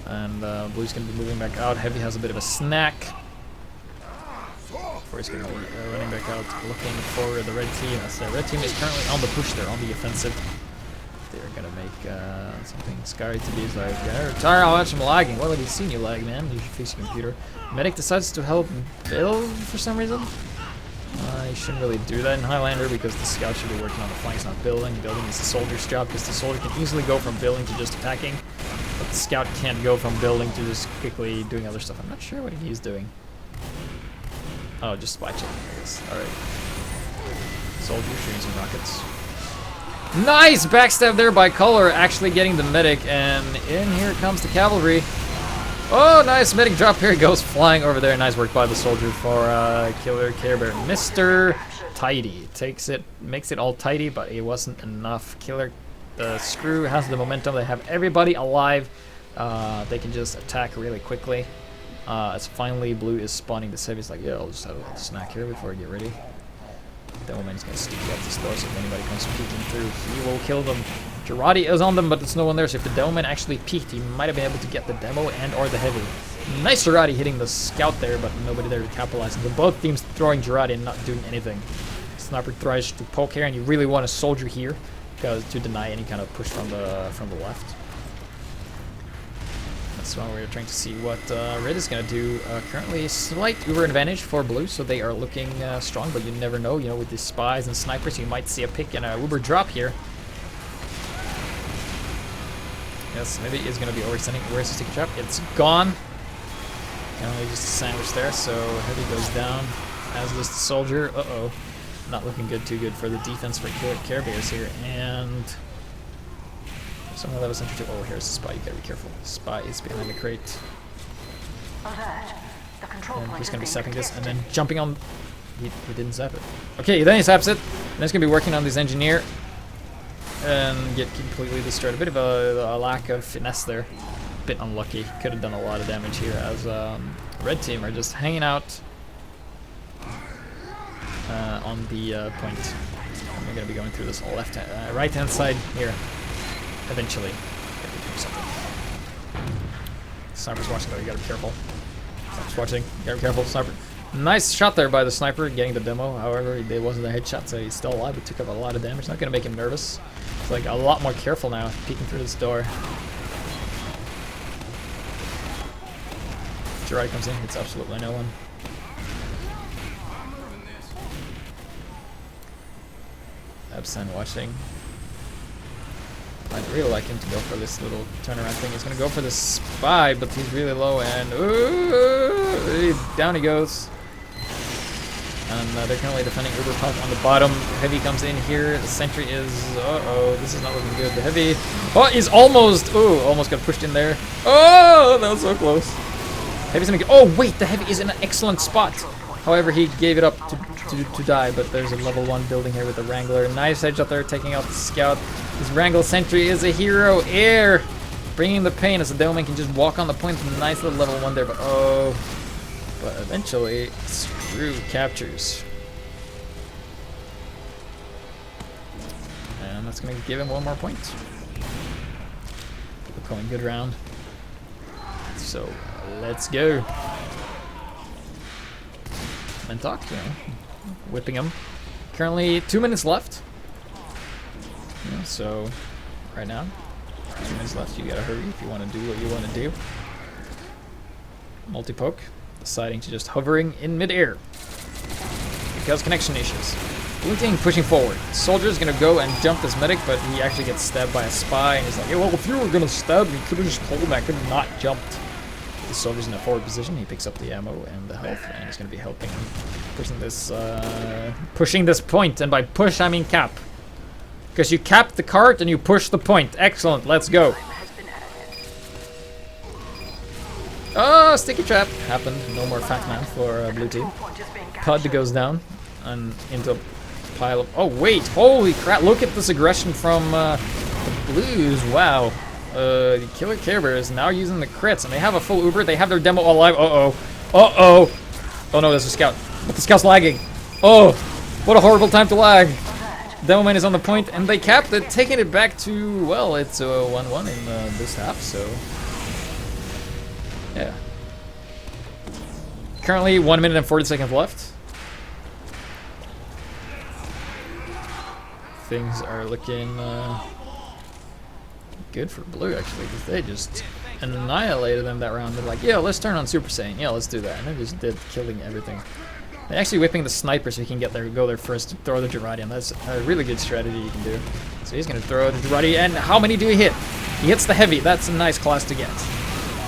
And Blue's going to be moving back out. Heavy has a bit of a snack. He's going to be running back out, looking for the red team. As the red team is currently on the push there, on the offensive. They're going to make something scary to be like, Tara, I'll watch him lagging. What have you seen you lag, man? You should fix your computer. Medic decides to help build for some reason. You shouldn't really do that in Highlander because the scout should be working on the flanks, not building. Building is the soldier's job because the soldier can easily go from building to just attacking. But the scout can't go from building to just quickly doing other stuff. I'm not sure what he's doing. Oh, just spy checking, I guess. Alright. Soldier shooting some rockets. Nice backstab there by Color, actually getting the medic, and in here comes the cavalry. Oh, nice medic drop. Here he goes, flying over there. Nice work by the soldier for Killer Care Bear. Mr. tidy. Makes it all tidy, but it wasn't enough. The Screw has the momentum. They have everybody alive. They can just attack really quickly. As finally Blue is spawning this heavy. He's like, yeah, I'll just have a snack here before I get ready. Devilman's gonna stick you up this door, so if anybody comes peeking through, he will kill them. Girardi is on them, but there's no one there, so if the Devilman actually peeked, he might have been able to get the demo and or the heavy. Nice Girardi hitting the scout there, but nobody there to capitalize. So both teams throwing Girardi and not doing anything. Sniper tries to poke here, and you really want a soldier here because to deny any kind of push from the left. That's why we're trying to see what Red is going to do. Currently, slight uber advantage for Blue, so they are looking strong, but you never know. You know, with the spies and snipers, you might see a pick and a uber drop here. Yes, maybe it's going to be overextending. Where's the sticky trap? It's gone. Only just a sandwich there, so heavy goes down, as does the soldier. Uh-oh. Not looking good, too good for the defense for Care Bears here, and someone that was interested. Oh, here's the spy. You gotta be careful. Spy is behind the crate. And he's gonna be zapping this and then jumping on. He didn't zap it. Okay, then he zaps it. And he's gonna be working on this engineer and get completely destroyed. A bit of a lack of finesse there. Bit unlucky. Could have done a lot of damage here as Red team are just hanging out on the point. And we're gonna be going through this right hand side here. Eventually. Sniper's watching though, you gotta be careful. Sniper's watching, you gotta be careful, sniper. Nice shot there by the sniper, getting the demo. However, it wasn't a headshot, so he's still alive, but took up a lot of damage. Not gonna make him nervous. It's like a lot more careful now, peeking through this door. Girardi comes in, hits absolutely no one. Absen watching. I'd really like him to go for this little turnaround thing. He's going to go for the spy, but he's really low, and down he goes. And they're currently defending Uber Pump on the bottom. Heavy comes in here. The sentry is, uh-oh, this is not looking good. The Heavy, he's almost got pushed in there. Oh, that was so close. Heavy's going to get, wait, the Heavy is in an excellent spot. However, he gave it up to die, but there's a level 1 building here with the Wrangler. Nice edge up there, taking out the scout. This Wrangle sentry is a hero. Air! Bringing the pain as the Devilman can just walk on the point. Nice little level 1 there, but but eventually, Screw captures. And that's going to give him 1 more point. Going good round. So, let's go. Mentok, you know, whipping him. Currently 2 minutes left. Yeah, so right now, 2 minutes left. You gotta hurry if you want to do what you want to do. Multi-poke, deciding to just hovering in midair because connection issues. Blue team pushing forward. Soldier's gonna go and jump this medic, but he actually gets stabbed by a spy, and he's like, "Yeah, well, if you were gonna stab me, you could have just told me. I could have not jumped." The soldier's in a forward position. He picks up the ammo and the health, and he's going to be helping pushing this point. And by push, I mean cap, because you cap the cart and you push the point. Excellent. Let's go. Oh, sticky trap happened. No more fat man for Blue team. Pud goes down and into a pile of. Oh wait! Holy crap! Look at this aggression from the Blues. Wow. The Killer Care Bear is now using the crits, and they have a full Uber. They have their demo alive. Oh no, there's a scout. But the scout's lagging. Oh, what a horrible time to lag. Demoman is on the point, and they capped it, taking it back to, well, it's a 1-1 in this half, so yeah. Currently 1 minute and 40 seconds left. Things are looking good for Blue, actually, because they just annihilated them that round. They're like, yeah, let's turn on Super Saiyan. Yeah, let's do that. And they just did, killing everything. They're actually whipping the sniper so he can go there first to throw the Girardi, and that's a really good strategy you can do. So he's going to throw the Girardi, and how many do he hit? He hits the Heavy. That's a nice class to get.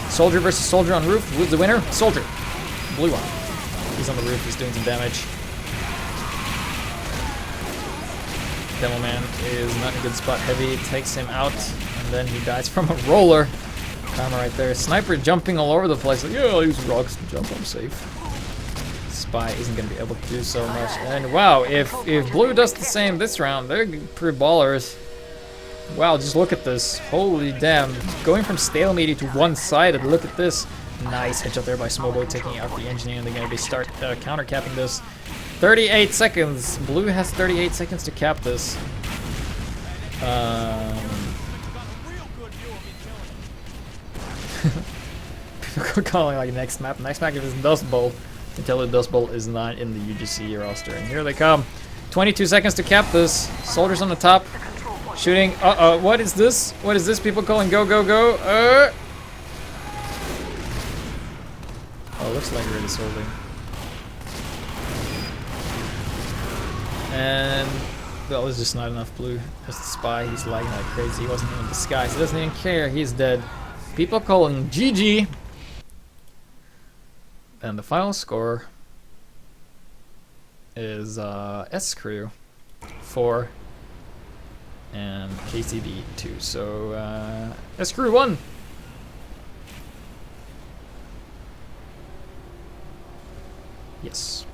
Soldier versus Soldier on roof. Who's the winner? Soldier. Blue on. He's on the roof. He's doing some damage. Devilman is not in a good spot. Heavy takes him out, and then he dies from a roller. Karma right there. Sniper jumping all over the place. Like, yeah, I'll use rocks to jump. I'm safe. Spy isn't going to be able to do so much. And wow, if Blue does the same this round, they're pretty ballers. Wow, just look at this. Holy damn. Going from stalemate to one-sided. Look at this. Nice headshot there by Smobo, taking out the engineer, and they're going to be start counter-capping this. 38 seconds. Blue has 38 seconds to cap this. People calling like next map. Next map is Dust Bowl. Until the Dust Bowl is not in the UGC roster. And here they come. 22 seconds to cap this. Soldiers on the top. Shooting. Uh-oh. What is this? What is this? People calling go, go, go. Oh, looks like Red is holding. And well, it's just not enough. Blue. Just the Spy. He's lagging like crazy. He wasn't even disguised. He doesn't even care. He's dead. People calling GG. And the final score is S Crew 4 and KCB 2. So S Crew 1. Yes.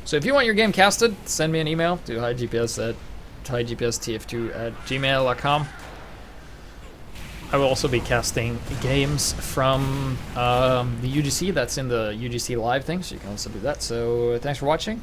So if you want your game casted, send me an email to hightgpstf2@gmail.com. I will also be casting games from the UGC. That's in the UGC live thing, so you can also do that. So thanks for watching,